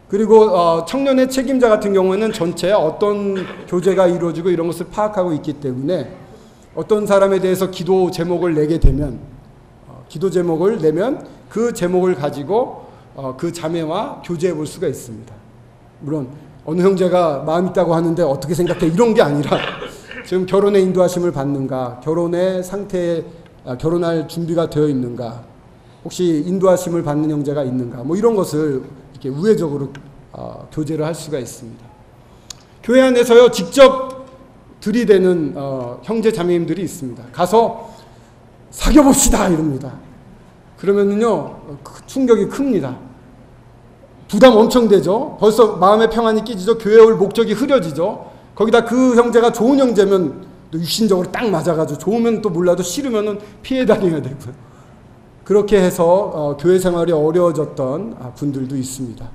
그리고 청년의 책임자 같은 경우에는 전체 어떤 교제가 이루어지고 이런 것을 파악하고 있기 때문에 어떤 사람에 대해서 기도 제목을 내게 되면 기도 제목을 내면 그 제목을 가지고 그 자매와 교제해 볼 수가 있습니다. 물론 어느 형제가 마음 있다고 하는데 어떻게 생각해 이런 게 아니라 지금 결혼의 인도하심을 받는가, 결혼의 상태에 결혼할 준비가 되어 있는가, 혹시 인도하심을 받는 형제가 있는가, 뭐 이런 것을 이렇게 우회적으로 교제를 할 수가 있습니다. 교회 안에서요 직접 들이대는 형제 자매님들이 있습니다. 가서 사귀어봅시다 이럽니다. 그러면은요 충격이 큽니다. 부담 엄청 되죠. 벌써 마음의 평안이 깨지죠. 교회 올 목적이 흐려지죠. 거기다 그 형제가 좋은 형제면 또 육신적으로 딱 맞아가지고, 좋으면 또 몰라도 싫으면은 피해 다녀야 되고요. 그렇게 해서 교회 생활이 어려워졌던 분들도 있습니다.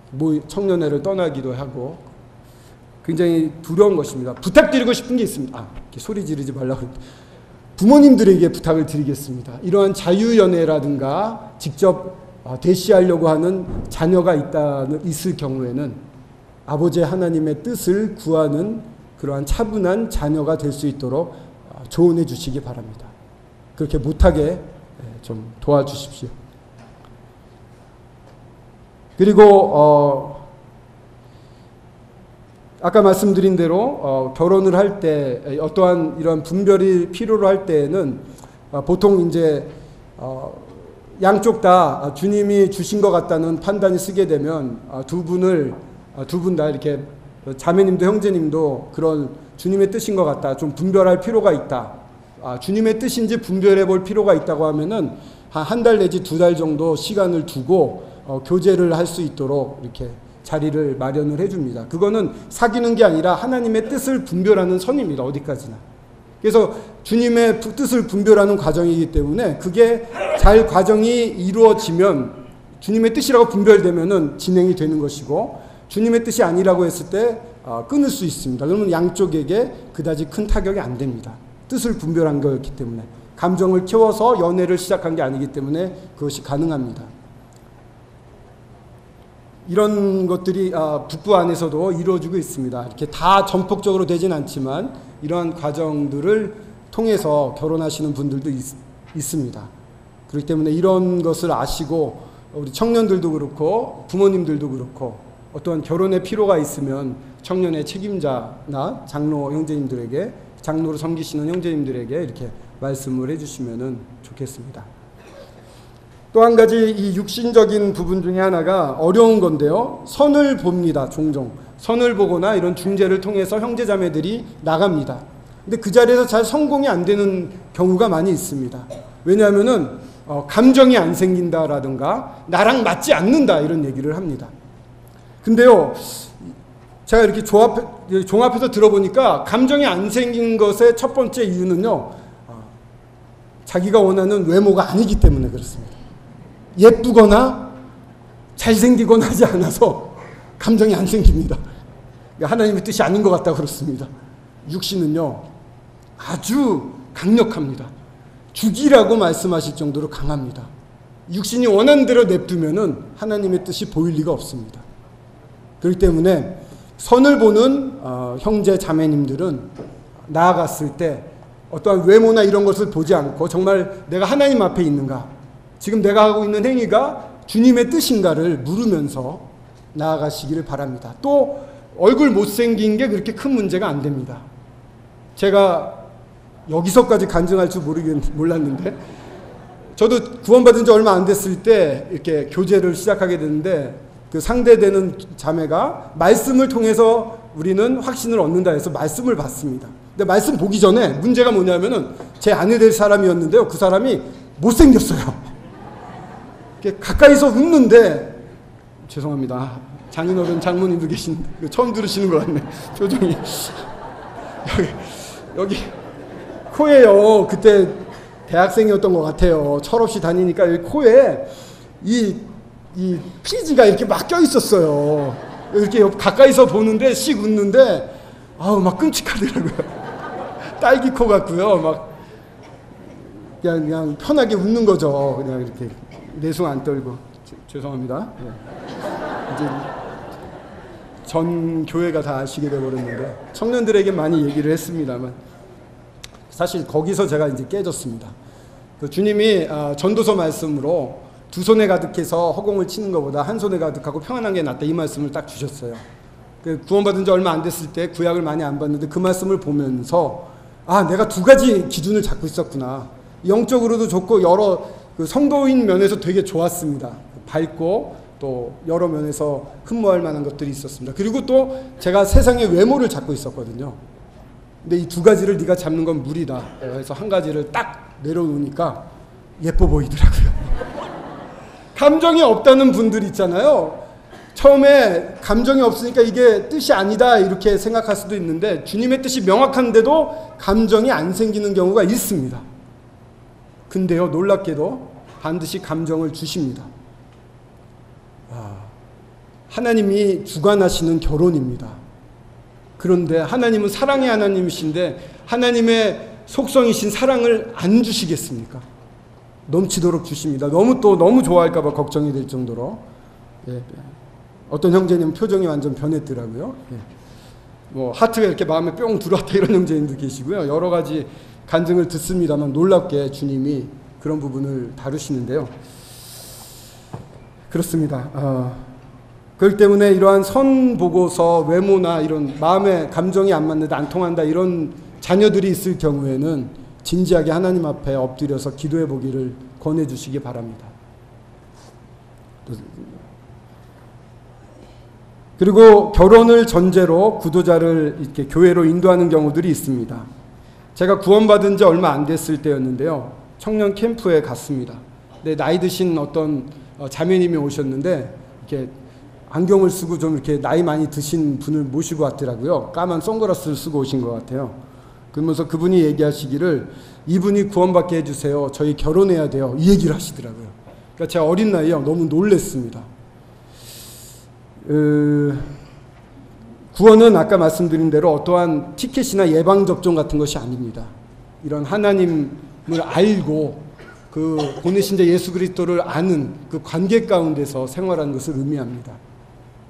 뭐 청년회를 떠나기도 하고 굉장히 두려운 것입니다. 부탁드리고 싶은 게 있습니다. 이렇게 소리 지르지 말라고. 부모님들에게 부탁을 드리겠습니다. 이러한 자유연애라든가 직접 대시하려고 하는 자녀가 있을 경우에는 아버지 하나님의 뜻을 구하는 그러한 차분한 자녀가 될 수 있도록 조언해 주시기 바랍니다. 그렇게 못하게 좀 도와주십시오. 그리고 아까 말씀드린 대로 결혼을 할 때 어떠한 이런 분별이 필요로 할 때에는 보통 이제 양쪽 다 주님이 주신 것 같다는 판단이 쓰게 되면 두 분 다 이렇게 자매님도 형제님도 그런 주님의 뜻인 것 같다, 좀 분별할 필요가 있다, 주님의 뜻인지 분별해 볼 필요가 있다고 하면은 한 달 내지 2달 정도 시간을 두고 교제를 할 수 있도록 이렇게 자리를 마련을 해줍니다. 그거는 사귀는 게 아니라 하나님의 뜻을 분별하는 선입니다. 어디까지나. 그래서 주님의 뜻을 분별하는 과정이기 때문에 그게 잘 과정이 이루어지면, 주님의 뜻이라고 분별되면은 진행이 되는 것이고, 주님의 뜻이 아니라고 했을 때 끊을 수 있습니다. 그러면 양쪽에게 그다지 큰 타격이 안 됩니다. 뜻을 분별한 거였기 때문에, 감정을 키워서 연애를 시작한 게 아니기 때문에 그것이 가능합니다. 이런 것들이 북부 안에서도 이루어지고 있습니다. 이렇게 다 전폭적으로 되진 않지만 이러한 과정들을 통해서 결혼하시는 분들도 있습니다. 그렇기 때문에 이런 것을 아시고 우리 청년들도 그렇고 부모님들도 그렇고 어떠한 결혼의 필요가 있으면 청년의 책임자나 장로 형제님들에게, 장로로 섬기시는 형제님들에게 이렇게 말씀을 해주시면 좋겠습니다. 또 한 가지 이 육신적인 부분 중에 하나가 어려운 건데요. 선을 봅니다. 종종 선을 보거나 이런 중재를 통해서 형제자매들이 나갑니다. 근데 그 자리에서 잘 성공이 안 되는 경우가 많이 있습니다. 왜냐하면은 감정이 안 생긴다라든가 나랑 맞지 않는다 이런 얘기를 합니다. 근데요, 제가 이렇게 종합해서 들어보니까 감정이 안 생긴 것의 첫 번째 이유는요, 자기가 원하는 외모가 아니기 때문에 그렇습니다. 예쁘거나 잘생기거나 하지 않아서 감정이 안 생깁니다. 하나님의 뜻이 아닌 것 같다 그렇습니다. 육신은요 아주 강력합니다. 죽이라고 말씀하실 정도로 강합니다. 육신이 원하는 대로 냅두면은 하나님의 뜻이 보일 리가 없습니다. 그렇기 때문에 선을 보는 형제 자매님들은 나아갔을 때 어떠한 외모나 이런 것을 보지 않고 정말 내가 하나님 앞에 있는가, 지금 내가 하고 있는 행위가 주님의 뜻인가를 물으면서 나아가시기를 바랍니다. 또 얼굴 못생긴 게 그렇게 큰 문제가 안 됩니다. 제가 여기서까지 간증할 줄 몰랐는데, 저도 구원받은 지 얼마 안 됐을 때 이렇게 교제를 시작하게 됐는데, 그 상대되는 자매가 말씀을 통해서 우리는 확신을 얻는다 해서 말씀을 받습니다. 근데 말씀 보기 전에 문제가 뭐냐면은 제 아내 될 사람이었는데요, 그 사람이 못생겼어요. 가까이서 웃는데, 죄송합니다, 장인어른 장모님도 계신, 처음 들으시는 것 같네, 표정이. 여기 코에요, 그때 대학생이었던 것 같아요. 철없이 다니니까 여기 코에 이 피지가 이렇게 막 껴 있었어요. 이렇게 가까이서 보는데 씩 웃는데 막 끔찍하더라고요. 딸기 코 같고요. 막 그냥 편하게 웃는 거죠. 그냥 이렇게 내숭 안 떨고. 죄송합니다. 네. 이제 전 교회가 다 아시게 되어버렸는데 청년들에게 많이 얘기를 했습니다만 사실 거기서 제가 이제 깨졌습니다. 그 주님이 전도서 말씀으로 두 손에 가득해서 허공을 치는 것보다 한 손에 가득하고 평안한 게 낫다, 이 말씀을 딱 주셨어요. 구원받은 지 얼마 안 됐을 때 구약을 많이 안 봤는데 그 말씀을 보면서 내가 두 가지 기준을 잡고 있었구나. 영적으로도 좋고 여러 성도인 면에서 되게 좋았습니다. 밝고 또 여러 면에서 흠모할 만한 것들이 있었습니다. 그리고 또 제가 세상의 외모를 잡고 있었거든요. 근데 이 두 가지를 네가 잡는 건 무리다. 그래서 한 가지를 딱 내려놓으니까 예뻐 보이더라고요. 감정이 없다는 분들 있잖아요. 처음에 감정이 없으니까 이게 뜻이 아니다 이렇게 생각할 수도 있는데 주님의 뜻이 명확한데도 감정이 안 생기는 경우가 있습니다. 근데요, 놀랍게도 반드시 감정을 주십니다. 하나님이 주관하시는 결혼입니다. 그런데 하나님은 사랑의 하나님이신데 하나님의 속성이신 사랑을 안 주시겠습니까? 넘치도록 주십니다. 너무 좋아할까봐 걱정이 될 정도로. 어떤 형제님 표정이 완전 변했더라고요. 뭐 하트가 이렇게 마음에 뿅 들어왔다 이런 형제님도 계시고요. 여러 가지 간증을 듣습니다만 놀랍게 주님이 그런 부분을 다루시는데요. 그렇습니다. 그렇기 때문에 이러한 선 보고서 외모나 이런 마음의 감정이 안 맞는다, 안 통한다 이런 자녀들이 있을 경우에는 진지하게 하나님 앞에 엎드려서 기도해 보기를 권해 주시기 바랍니다. 그리고 결혼을 전제로 구도자를 이렇게 교회로 인도하는 경우들이 있습니다. 제가 구원받은 지 얼마 안 됐을 때였는데요. 청년 캠프에 갔습니다. 근데 나이 드신 어떤 자매님이 오셨는데 이렇게 안경을 쓰고 좀 이렇게 나이 많이 드신 분을 모시고 왔더라고요. 까만 선글라스를 쓰고 오신 것 같아요. 그러면서 그분이 얘기하시기를 이분이 구원받게 해주세요. 저희 결혼해야 돼요. 이 얘기를 하시더라고요. 그러니까 제가 어린 나이에 너무 놀랬습니다. 구원은 아까 말씀드린 대로 어떠한 티켓이나 예방접종 같은 것이 아닙니다. 이런 하나님을 알고 그 보내신 자 예수 그리스도를 아는 그 관계 가운데서 생활하는 것을 의미합니다.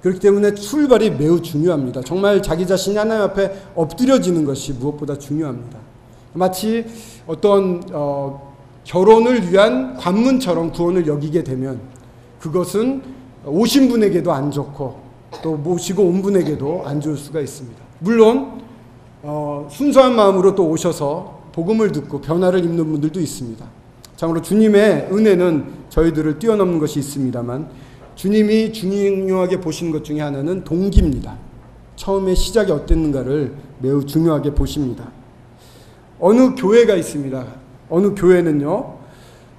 그렇기 때문에 출발이 매우 중요합니다. 정말 자기 자신이 하나님 앞에 엎드려지는 것이 무엇보다 중요합니다. 마치 어떤 결혼을 위한 관문처럼 구원을 여기게 되면 그것은 오신 분에게도 안 좋고 또 모시고 온 분에게도 안 좋을 수가 있습니다. 물론 순수한 마음으로 또 오셔서 복음을 듣고 변화를 입는 분들도 있습니다. 참으로 주님의 은혜는 저희들을 뛰어넘는 것이 있습니다만 주님이 중요하게 보시는 것 중에 하나는 동기입니다. 처음에 시작이 어땠는가를 매우 중요하게 보십니다. 어느 교회가 있습니다. 어느 교회는요,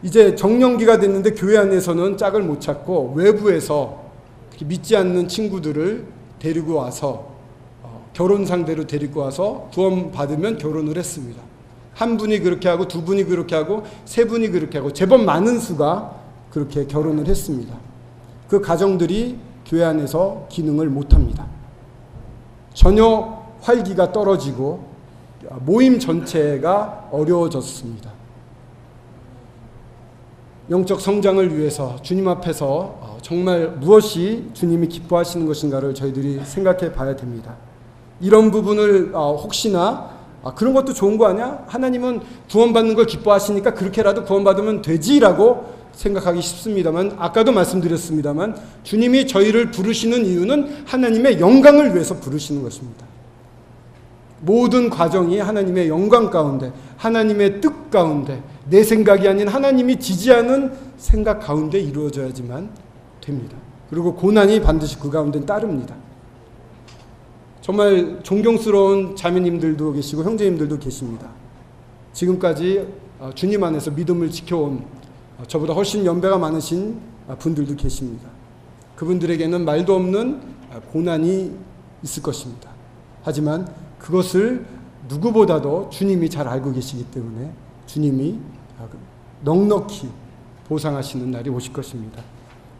이제 정년기가 됐는데 교회 안에서는 짝을 못 찾고 외부에서 믿지 않는 친구들을 데리고 와서 결혼 상대로 데리고 와서 구원받으면 결혼을 했습니다. 한 분이 그렇게 하고 두 분이 그렇게 하고 세 분이 그렇게 하고 제법 많은 수가 그렇게 결혼을 했습니다. 그 가정들이 교회 안에서 기능을 못합니다. 전혀 활기가 떨어지고 모임 전체가 어려워졌습니다. 영적 성장을 위해서 주님 앞에서 정말 무엇이 주님이 기뻐하시는 것인가를 저희들이 생각해 봐야 됩니다. 이런 부분을 혹시나 그런 것도 좋은 거 아니야? 하나님은 구원받는 걸 기뻐하시니까 그렇게라도 구원받으면 되지라고 생각하기 쉽습니다만 아까도 말씀드렸습니다만 주님이 저희를 부르시는 이유는 하나님의 영광을 위해서 부르시는 것입니다. 모든 과정이 하나님의 영광 가운데 하나님의 뜻 가운데 내 생각이 아닌 하나님이 지지하는 생각 가운데 이루어져야지만 됩니다. 그리고 고난이 반드시 그 가운데 따릅니다. 정말 존경스러운 자매님들도 계시고 형제님들도 계십니다. 지금까지 주님 안에서 믿음을 지켜온 저보다 훨씬 연배가 많으신 분들도 계십니다. 그분들에게는 말도 없는 고난이 있을 것입니다. 하지만 그것을 누구보다도 주님이 잘 알고 계시기 때문에 주님이 넉넉히 보상하시는 날이 오실 것입니다.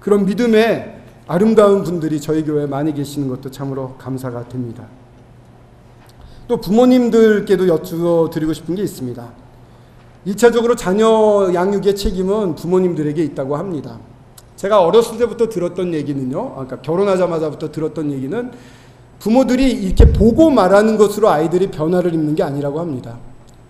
그런 믿음의 아름다운 분들이 저희 교회에 많이 계시는 것도 참으로 감사가 됩니다. 또 부모님들께도 여쭈어드리고 싶은 게 있습니다. 1차적으로 자녀 양육의 책임은 부모님들에게 있다고 합니다. 제가 어렸을 때부터 들었던 얘기는요, 그러니까 결혼하자마자부터 들었던 얘기는 부모들이 이렇게 보고 말하는 것으로 아이들이 변화를 입는 게 아니라고 합니다.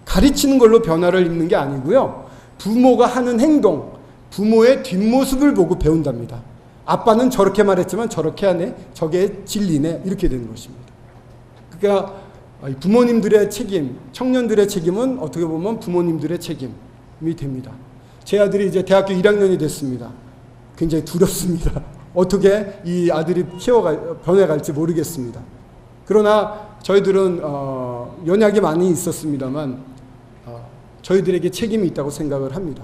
가르치는 걸로 변화를 입는 게 아니고요. 부모가 하는 행동, 부모의 뒷모습을 보고 배운답니다. 아빠는 저렇게 말했지만 저렇게 하네. 저게 진리네. 이렇게 되는 것입니다. 그러니까 부모님들의 책임, 청년들의 책임은 어떻게 보면 부모님들의 책임이 됩니다. 제 아들이 이제 대학교 1학년이 됐습니다. 굉장히 두렵습니다. 어떻게 이 아들이 변해갈지 모르겠습니다. 그러나 저희들은 연약이 많이 있었습니다만 저희들에게 책임이 있다고 생각을 합니다.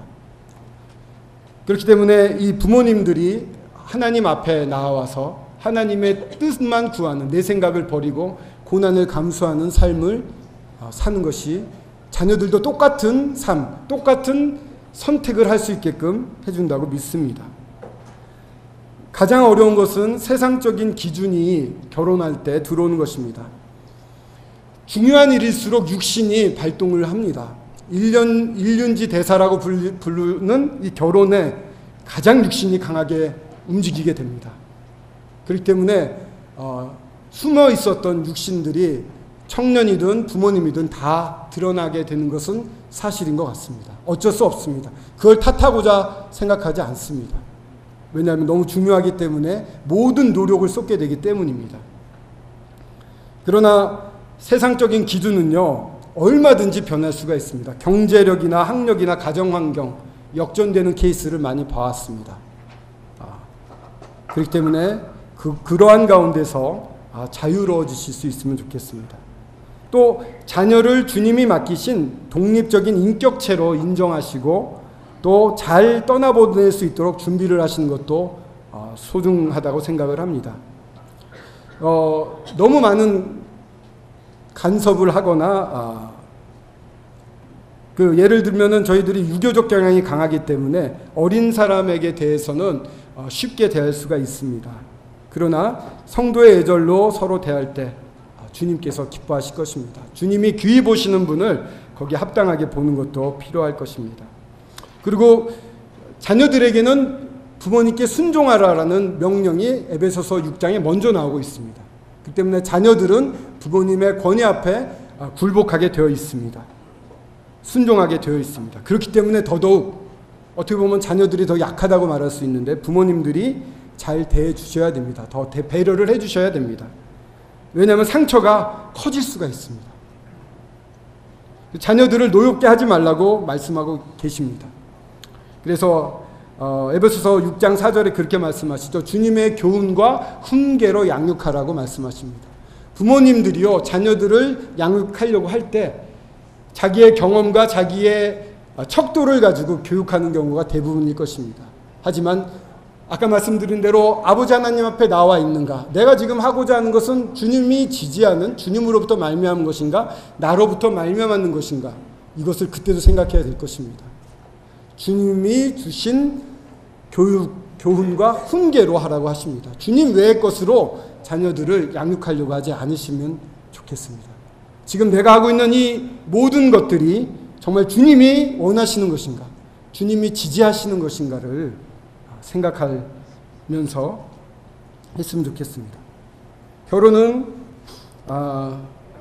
그렇기 때문에 이 부모님들이 하나님 앞에 나와서 하나님의 뜻만 구하는, 내 생각을 버리고 고난을 감수하는 삶을 사는 것이 자녀들도 똑같은 삶, 똑같은 선택을 할 수 있게끔 해준다고 믿습니다. 가장 어려운 것은 세상적인 기준이 결혼할 때 들어오는 것입니다. 중요한 일일수록 육신이 발동을 합니다. 일륜지 대사라고 부르는 이 결혼에 가장 육신이 강하게 움직이게 됩니다. 그렇기 때문에 숨어 있었던 육신들이 청년이든 부모님이든 다 드러나게 되는 것은 사실인 것 같습니다. 어쩔 수 없습니다. 그걸 탓하고자 생각하지 않습니다. 왜냐하면 너무 중요하기 때문에 모든 노력을 쏟게 되기 때문입니다. 그러나 세상적인 기준은요, 얼마든지 변할 수가 있습니다. 경제력이나 학력이나 가정환경, 역전되는 케이스를 많이 봐왔습니다. 그렇기 때문에 그러한 가운데서 자유로워지실 수 있으면 좋겠습니다. 또 자녀를 주님이 맡기신 독립적인 인격체로 인정하시고 또 잘 떠나보낼 수 있도록 준비를 하시는 것도 소중하다고 생각을 합니다. 너무 많은 간섭을 하거나 예를 들면은 저희들이 유교적 경향이 강하기 때문에 어린 사람에게 대해서는 쉽게 대할 수가 있습니다. 그러나 성도의 예절로 서로 대할 때 주님께서 기뻐하실 것입니다. 주님이 귀히 보시는 분을 거기에 합당하게 보는 것도 필요할 것입니다. 그리고 자녀들에게는 부모님께 순종하라라는 명령이 에베소서 6장에 먼저 나오고 있습니다. 그렇기 때문에 자녀들은 부모님의 권위 앞에 굴복하게 되어 있습니다. 순종하게 되어 있습니다. 그렇기 때문에 더더욱 어떻게 보면 자녀들이 더 약하다고 말할 수 있는데 부모님들이 잘 대해 주셔야 됩니다. 더 배려를 해 주셔야 됩니다. 왜냐하면 상처가 커질 수가 있습니다. 자녀들을 노엽게 하지 말라고 말씀하고 계십니다. 그래서 에베소서 6장 4절에 그렇게 말씀하시죠. 주님의 교훈과 훈계로 양육하라고 말씀하십니다. 부모님들이요, 자녀들을 양육하려고 할 때 자기의 경험과 자기의 척도를 가지고 교육하는 경우가 대부분일 것입니다. 하지만 아까 말씀드린 대로 아버지 하나님 앞에 나와 있는가, 내가 지금 하고자 하는 것은 주님이 지지하는, 주님으로부터 말미암은 것인가, 나로부터 말미암는 것인가, 이것을 그때도 생각해야 될 것입니다. 주님이 주신 교훈과 훈계로 하라고 하십니다. 주님 외의 것으로 자녀들을 양육하려고 하지 않으시면 좋겠습니다. 지금 내가 하고 있는 이 모든 것들이 정말 주님이 원하시는 것인가, 주님이 지지하시는 것인가를 생각하면서 했으면 좋겠습니다. 결혼은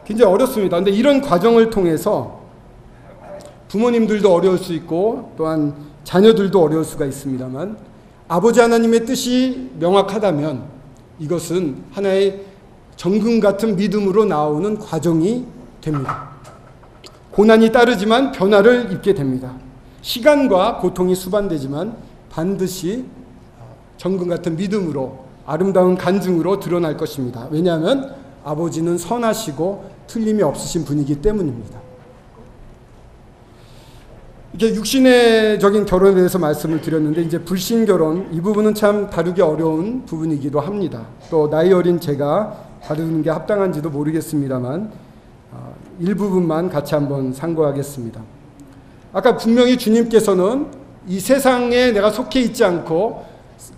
굉장히 어렵습니다. 그런데 이런 과정을 통해서 부모님들도 어려울 수 있고 또한 자녀들도 어려울 수가 있습니다만 아버지 하나님의 뜻이 명확하다면 이것은 하나의 정금 같은 믿음으로 나오는 과정이 됩니다. 고난이 따르지만 변화를 입게 됩니다. 시간과 고통이 수반되지만 반드시 정금 같은 믿음으로 아름다운 간증으로 드러날 것입니다. 왜냐하면 아버지는 선하시고 틀림이 없으신 분이기 때문입니다. 이게 육신적인 결혼에 대해서 말씀을 드렸는데 이제 불신 결혼, 이 부분은 참 다루기 어려운 부분이기도 합니다. 또 나이 어린 제가 다루는 게 합당한지도 모르겠습니다만 일부분만 같이 한번 상고하겠습니다. 아까 분명히 주님께서는 이 세상에 내가 속해 있지 않고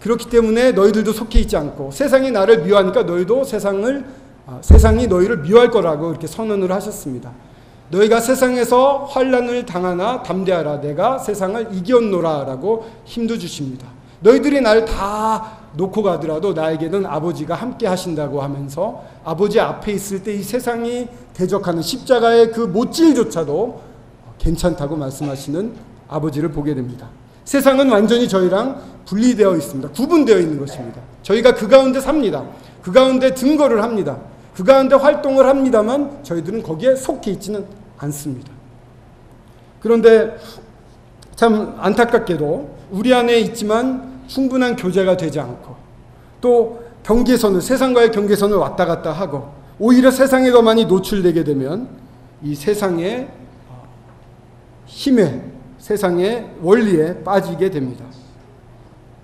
그렇기 때문에 너희들도 속해 있지 않고 세상이 나를 미워하니까 너희도 세상이 너희를 미워할 거라고 이렇게 선언을 하셨습니다. 너희가 세상에서 환난을 당하나 담대하라, 내가 세상을 이겼노라 라고 힘도 주십니다. 너희들이 나를 다 놓고 가더라도 나에게는 아버지가 함께 하신다고 하면서 아버지 앞에 있을 때 이 세상이 대적하는 십자가의 그 못질조차도 괜찮다고 말씀하시는 아버지를 보게 됩니다. 세상은 완전히 저희랑 분리되어 있습니다. 구분되어 있는 것입니다. 저희가 그 가운데 삽니다. 그 가운데 증거를 합니다. 그 가운데 활동을 합니다만 저희들은 거기에 속해 있지는 않습니다. 그런데 참 안타깝게도 우리 안에 있지만 충분한 교제가 되지 않고 또 경계선을, 세상과의 경계선을 왔다 갔다 하고 오히려 세상에 더 많이 노출되게 되면 이 세상의 힘에, 세상의 원리에 빠지게 됩니다.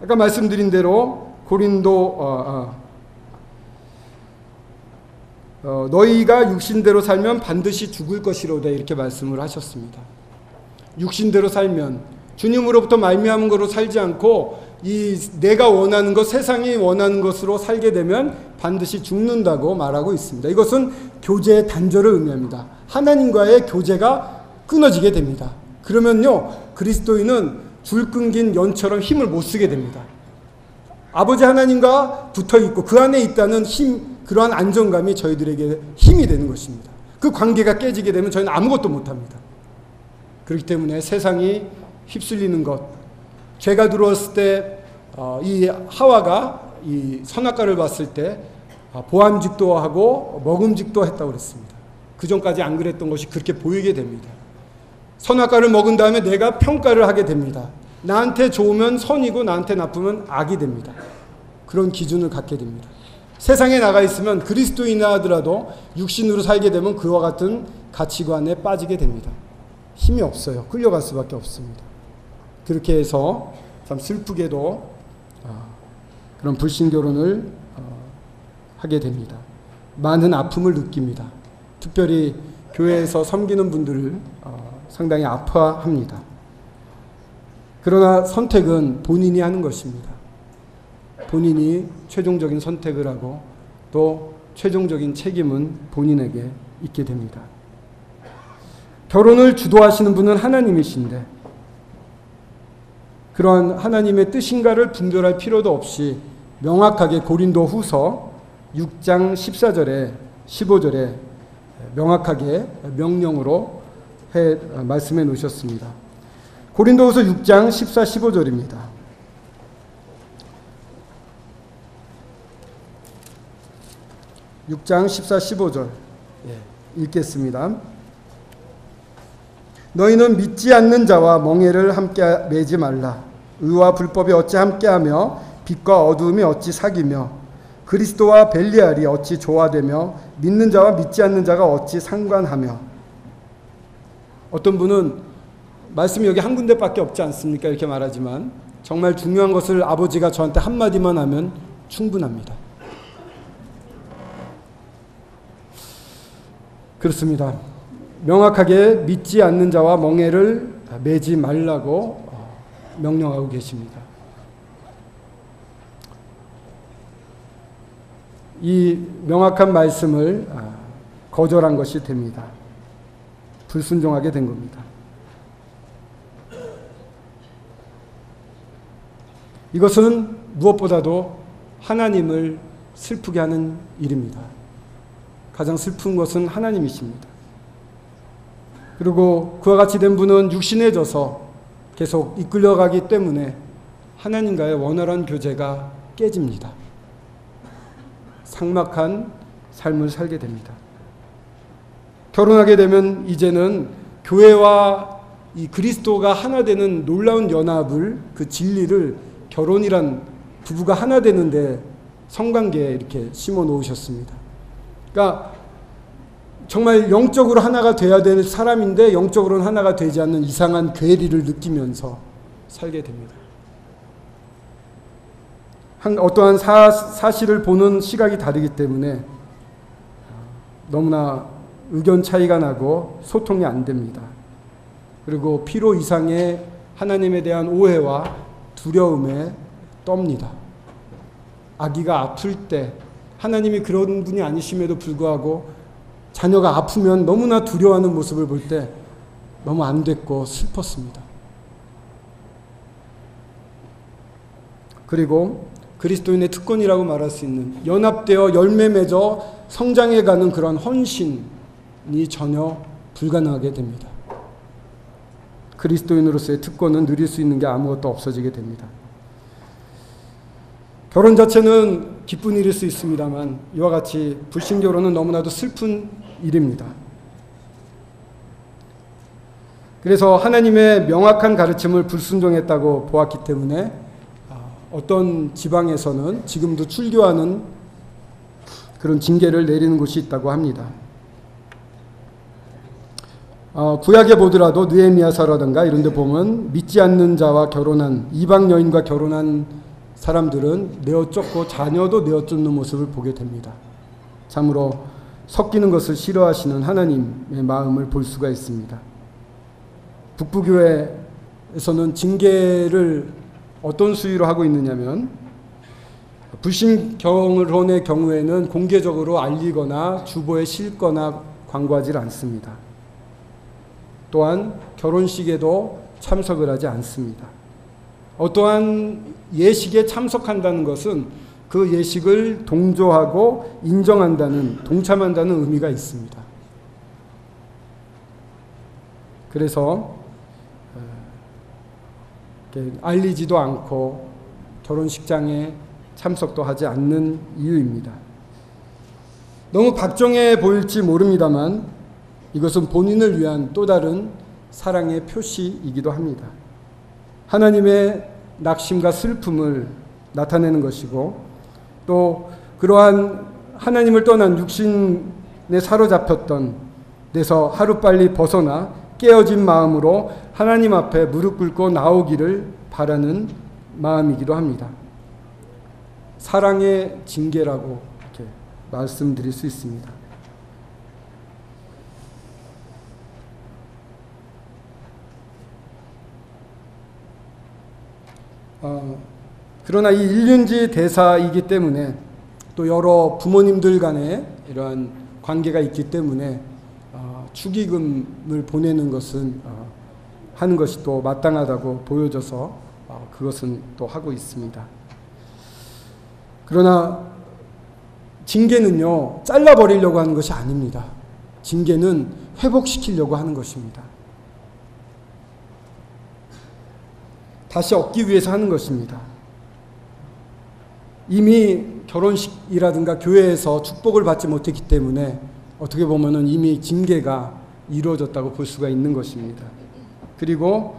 아까 말씀드린 대로 고린도 너희가 육신대로 살면 반드시 죽을 것이로다 이렇게 말씀을 하셨습니다. 육신대로 살면 주님으로부터 말미암은 것으로 살지 않고 이 내가 원하는 것, 세상이 원하는 것으로 살게 되면 반드시 죽는다고 말하고 있습니다. 이것은 교제의 단절을 의미합니다. 하나님과의 교제가 끊어지게 됩니다. 그러면요, 그리스도인은 줄 끊긴 연처럼 힘을 못 쓰게 됩니다. 아버지 하나님과 붙어 있고 그 안에 있다는 힘, 그러한 안정감이 저희들에게 힘이 되는 것입니다. 그 관계가 깨지게 되면 저희는 아무것도 못합니다. 그렇기 때문에 세상이 휩쓸리는 것, 죄가 들어왔을 때 이 하와가 이 선악과를 봤을 때 보암직도 하고 먹음직도 했다고 그랬습니다. 그 전까지 안 그랬던 것이 그렇게 보이게 됩니다. 선악과를 먹은 다음에 내가 평가를 하게 됩니다. 나한테 좋으면 선이고 나한테 나쁘면 악이 됩니다. 그런 기준을 갖게 됩니다. 세상에 나가 있으면 그리스도인이라 하더라도 육신으로 살게 되면 그와 같은 가치관에 빠지게 됩니다. 힘이 없어요. 끌려갈 수밖에 없습니다. 그렇게 해서 참 슬프게도 그런 불신결혼을 하게 됩니다. 많은 아픔을 느낍니다. 특별히 교회에서 섬기는 분들을 상당히 아파합니다. 그러나 선택은 본인이 하는 것입니다. 본인이 최종적인 선택을 하고 또 최종적인 책임은 본인에게 있게 됩니다. 결혼을 주도하시는 분은 하나님이신데 그러한 하나님의 뜻인가를 분별할 필요도 없이 명확하게 고린도 후서 6장 14절에 15절에 명확하게 명령으로 말씀해 놓으셨습니다. 고린도후서 6장 14, 15절입니다. 6장 14, 15절 읽겠습니다. 너희는 믿지 않는 자와 멍에를 함께 매지 말라. 의와 불법이 어찌 함께하며 빛과 어두움이 어찌 사귀며 그리스도와 벨리알이 어찌 조화되며 믿는 자와 믿지 않는 자가 어찌 상관하며. 어떤 분은 말씀이 여기 한 군데밖에 없지 않습니까? 이렇게 말하지만 정말 중요한 것을 아버지가 저한테 한마디만 하면 충분합니다. 그렇습니다. 명확하게 믿지 않는 자와 멍에를 매지 말라고 명령하고 계십니다. 이 명확한 말씀을 거절한 것이 됩니다. 불순종하게 된 겁니다. 이것은 무엇보다도 하나님을 슬프게 하는 일입니다. 가장 슬픈 것은 하나님이십니다. 그리고 그와 같이 된 분은 육신해져서 계속 이끌려가기 때문에 하나님과의 원활한 교제가 깨집니다. 삭막한 삶을 살게 됩니다. 결혼하게 되면 이제는 교회와 이 그리스도가 하나 되는 놀라운 연합을, 그 진리를 결혼이란 부부가 하나 되는데 성관계에 이렇게 심어 놓으셨습니다. 그러니까 정말 영적으로 하나가 돼야 될 사람인데 영적으로는 하나가 되지 않는 이상한 괴리를 느끼면서 살게 됩니다. 어떠한 사실을 보는 시각이 다르기 때문에 너무나 의견 차이가 나고 소통이 안 됩니다. 그리고 필요 이상의 하나님에 대한 오해와 두려움에 떱니다. 아기가 아플 때 하나님이 그런 분이 아니심에도 불구하고 자녀가 아프면 너무나 두려워하는 모습을 볼 때 너무 안 됐고 슬펐습니다. 그리고 그리스도인의 특권이라고 말할 수 있는 연합되어 열매 맺어 성장해가는 그런 헌신이 전혀 불가능하게 됩니다. 그리스도인으로서의 특권은 누릴 수 있는 게 아무것도 없어지게 됩니다. 결혼 자체는 기쁜 일일 수 있습니다만 이와 같이 불신결혼은 너무나도 슬픈 일입니다. 그래서 하나님의 명확한 가르침을 불순종했다고 보았기 때문에 어떤 지방에서는 지금도 출교하는 그런 징계를 내리는 곳이 있다고 합니다. 구약에 보더라도 느헤미야서라든가 이런 데 보면 믿지 않는 자와 결혼한 이방 여인과 결혼한 사람들은 내어쫓고 자녀도 내어쫓는 모습을 보게 됩니다. 참으로 섞이는 것을 싫어하시는 하나님의 마음을 볼 수가 있습니다. 북부교회에서는 징계를 어떤 수위로 하고 있느냐면 불신결혼의 경우에는 공개적으로 알리거나 주보에 실거나 광고하지 않습니다. 또한 결혼식에도 참석을 하지 않습니다. 어떠한 예식에 참석한다는 것은 그 예식을 동조하고 인정한다는, 동참한다는 의미가 있습니다. 그래서 알리지도 않고 결혼식장에 참석도 하지 않는 이유입니다. 너무 박정해 보일지 모릅니다만 이것은 본인을 위한 또 다른 사랑의 표시이기도 합니다. 하나님의 낙심과 슬픔을 나타내는 것이고 또 그러한 하나님을 떠난 육신에 사로잡혔던 데서 하루빨리 벗어나 깨어진 마음으로 하나님 앞에 무릎 꿇고 나오기를 바라는 마음이기도 합니다. 사랑의 징계라고 이렇게 말씀드릴 수 있습니다. 그러나 이 일륜지 대사이기 때문에 또 여러 부모님들 간에 이러한 관계가 있기 때문에 축의금을 보내는 것은 하는 것이 또 마땅하다고 보여져서 그것은 또 하고 있습니다. 그러나 징계는요, 잘라버리려고 하는 것이 아닙니다. 징계는 회복시키려고 하는 것입니다. 다시 얻기 위해서 하는 것입니다. 이미 결혼식이라든가 교회에서 축복을 받지 못했기 때문에 어떻게 보면은 이미 징계가 이루어졌다고 볼 수가 있는 것입니다. 그리고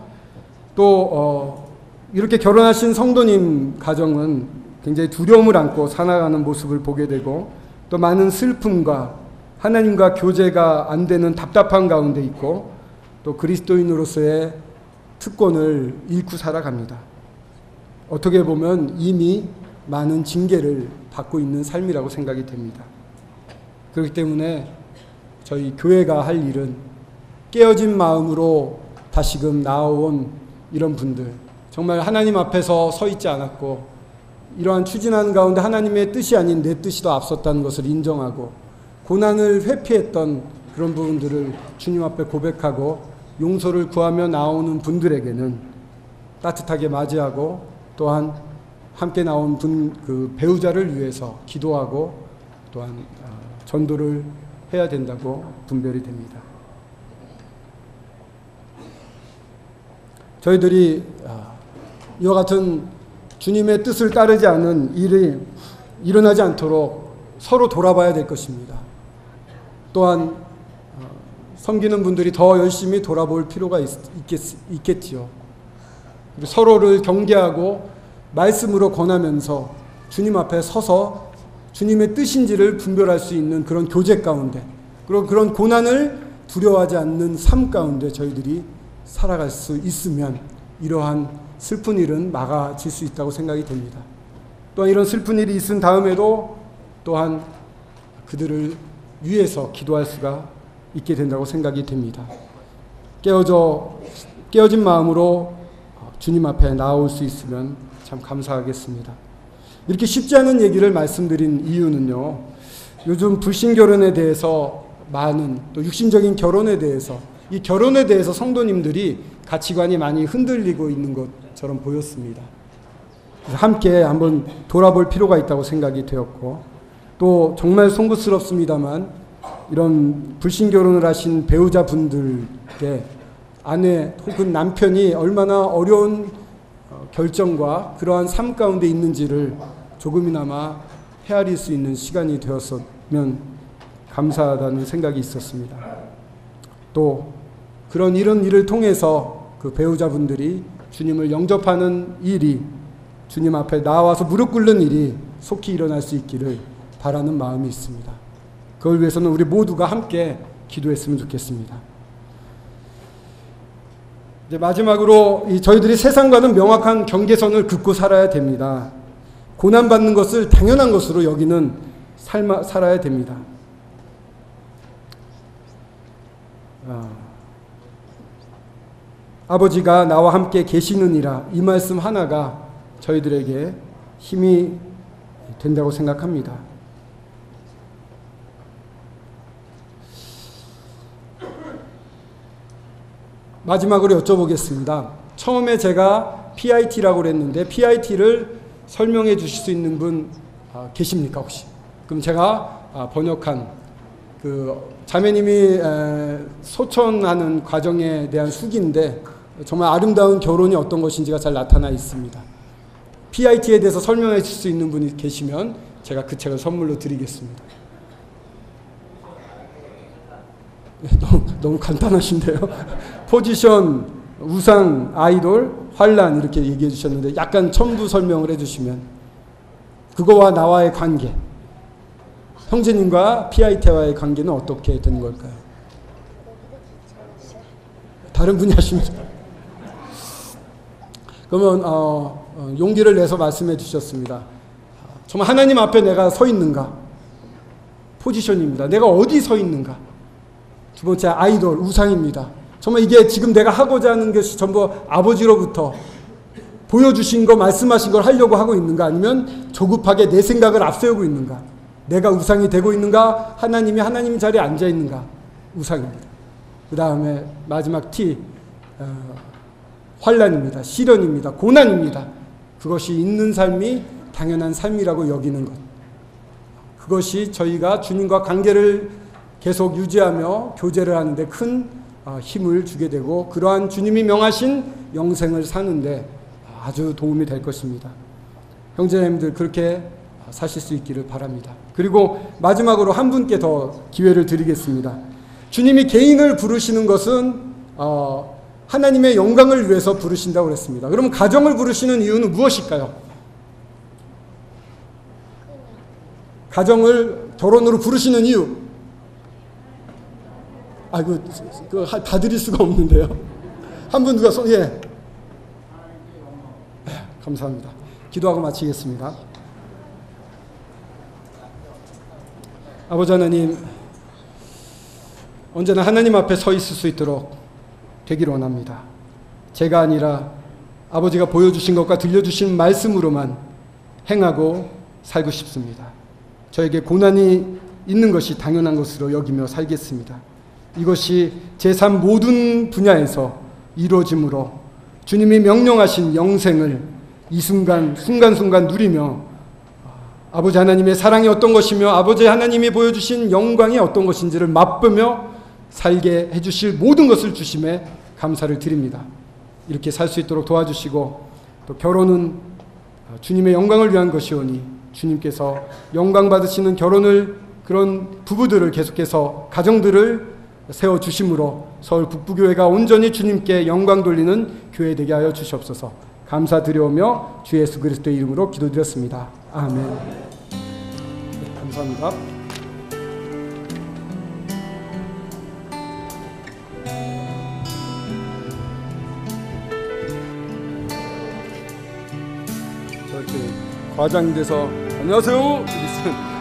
또 이렇게 결혼하신 성도님 가정은 굉장히 두려움을 안고 살아가는 모습을 보게 되고 또 많은 슬픔과 하나님과 교제가 안 되는 답답한 가운데 있고 또 그리스도인으로서의 특권을 잃고 살아갑니다. 어떻게 보면 이미 많은 징계를 받고 있는 삶이라고 생각이 됩니다. 그렇기 때문에 저희 교회가 할 일은 깨어진 마음으로 다시금 나아온 이런 분들, 정말 하나님 앞에서 서 있지 않았고 이러한 추진하는 가운데 하나님의 뜻이 아닌 내 뜻이 더 앞섰다는 것을 인정하고 고난을 회피했던 그런 부분들을 주님 앞에 고백하고 용서를 구하며 나오는 분들에게는 따뜻하게 맞이하고 또한 함께 나온 그 배우자를 위해서 기도하고 또한 전도를 해야 된다고 분별이 됩니다. 저희들이 이와 같은 주님의 뜻을 따르지 않은 일이 일어나지 않도록 서로 돌아봐야 될 것입니다. 또한 섬기는 분들이 더 열심히 돌아볼 필요가 있겠지요. 서로를 경계하고 말씀으로 권하면서 주님 앞에 서서 주님의 뜻인지를 분별할 수 있는 그런 교제 가운데 그리고 그런 고난을 두려워하지 않는 삶 가운데 저희들이 살아갈 수 있으면 이러한 슬픈 일은 막아질 수 있다고 생각이 됩니다. 또한 이런 슬픈 일이 있은 다음에도 또한 그들을 위해서 기도할 수가 있게 된다고 생각이 됩니다. 깨어진 마음으로 주님 앞에 나올 수 있으면 참 감사하겠습니다. 이렇게 쉽지 않은 얘기를 말씀드린 이유는요, 요즘 불신결혼에 대해서 많은 또 육신적인 결혼에 대해서 이 결혼에 대해서 성도님들이 가치관이 많이 흔들리고 있는 것처럼 보였습니다. 그래서 함께 한번 돌아볼 필요가 있다고 생각이 되었고 또 정말 송구스럽습니다만 이런 불신결혼을 하신 배우자분들께 아내 혹은 남편이 얼마나 어려운 결정과 그러한 삶 가운데 있는지를 조금이나마 헤아릴 수 있는 시간이 되었으면 감사하다는 생각이 있었습니다. 또 그런 이런 일을 통해서 그 배우자분들이 주님을 영접하는 일이, 주님 앞에 나와서 무릎 꿇는 일이 속히 일어날 수 있기를 바라는 마음이 있습니다. 그걸 위해서는 우리 모두가 함께 기도했으면 좋겠습니다. 이제 마지막으로 저희들이 세상과는 명확한 경계선을 긋고 살아야 됩니다. 고난받는 것을 당연한 것으로 여기는 살아야 됩니다. 아버지가 나와 함께 계시느니라, 이 말씀 하나가 저희들에게 힘이 된다고 생각합니다. 마지막으로 여쭤보겠습니다. 처음에 제가 PIT라고 그랬는데 PIT를 설명해 주실 수 있는 분 계십니까 혹시? 그럼 제가 번역한 그 자매님이 소천하는 과정에 대한 수기인데 정말 아름다운 결혼이 어떤 것인지가 잘 나타나 있습니다. PIT에 대해서 설명해 주실 수 있는 분이 계시면 제가 그 책을 선물로 드리겠습니다. 너무 간단하신데요. 포지션, 우상, 아이돌, 환란 이렇게 얘기해 주셨는데 약간 첨부 설명을 해 주시면 그거와 나와의 관계, 형제님과 PIT와의 관계는 어떻게 되는 걸까요? 다른 분이 하십니다. 그러면 용기를 내서 말씀해 주셨습니다. 정말 하나님 앞에 내가 서 있는가? 포지션입니다. 내가 어디 서 있는가? 두 번째 아이돌, 우상입니다. 정말 이게 지금 내가 하고자 하는 것이 전부 아버지로부터 보여주신 거, 말씀하신 걸 하려고 하고 있는가? 아니면 조급하게 내 생각을 앞세우고 있는가? 내가 우상이 되고 있는가? 하나님 자리에 앉아 있는가? 우상입니다. 그 다음에 마지막 T, 환란입니다. 시련입니다. 고난입니다. 그것이 있는 삶이 당연한 삶이라고 여기는 것. 그것이 저희가 주님과 관계를 계속 유지하며 교제를 하는데 큰 힘을 주게 되고 그러한 주님이 명하신 영생을 사는데 아주 도움이 될 것입니다. 형제님들 그렇게 사실 수 있기를 바랍니다. 그리고 마지막으로 한 분께 더 기회를 드리겠습니다. 주님이 개인을 부르시는 것은 하나님의 영광을 위해서 부르신다고 그랬습니다. 그럼 가정을 부르시는 이유는 무엇일까요? 가정을 결혼으로 부르시는 이유. 그거 다 드릴 수가 없는데요. 한 분 누가 예. 감사합니다. 기도하고 마치겠습니다. 아버지 하나님, 언제나 하나님 앞에 서 있을 수 있도록 되기를 원합니다. 제가 아니라 아버지가 보여주신 것과 들려주신 말씀으로만 행하고 살고 싶습니다. 저에게 고난이 있는 것이 당연한 것으로 여기며 살겠습니다. 이것이 제 삶 모든 분야에서 이루어짐으로 주님이 명령하신 영생을 이 순간순간 누리며 아버지 하나님의 사랑이 어떤 것이며 아버지 하나님이 보여주신 영광이 어떤 것인지를 맛보며 살게 해주실 모든 것을 주심에 감사를 드립니다. 이렇게 살 수 있도록 도와주시고 또 결혼은 주님의 영광을 위한 것이오니 주님께서 영광 받으시는 결혼을 그런 부부들을 계속해서 가정들을 세워주심으로 서울 북부교회가 온전히 주님께 영광 돌리는 교회 되게 하여 주시옵소서. 감사드려오며 주 예수 그리스도의 이름으로 기도드렸습니다. 아멘. 네, 감사합니다. 저렇게 과장돼서 안녕하세요.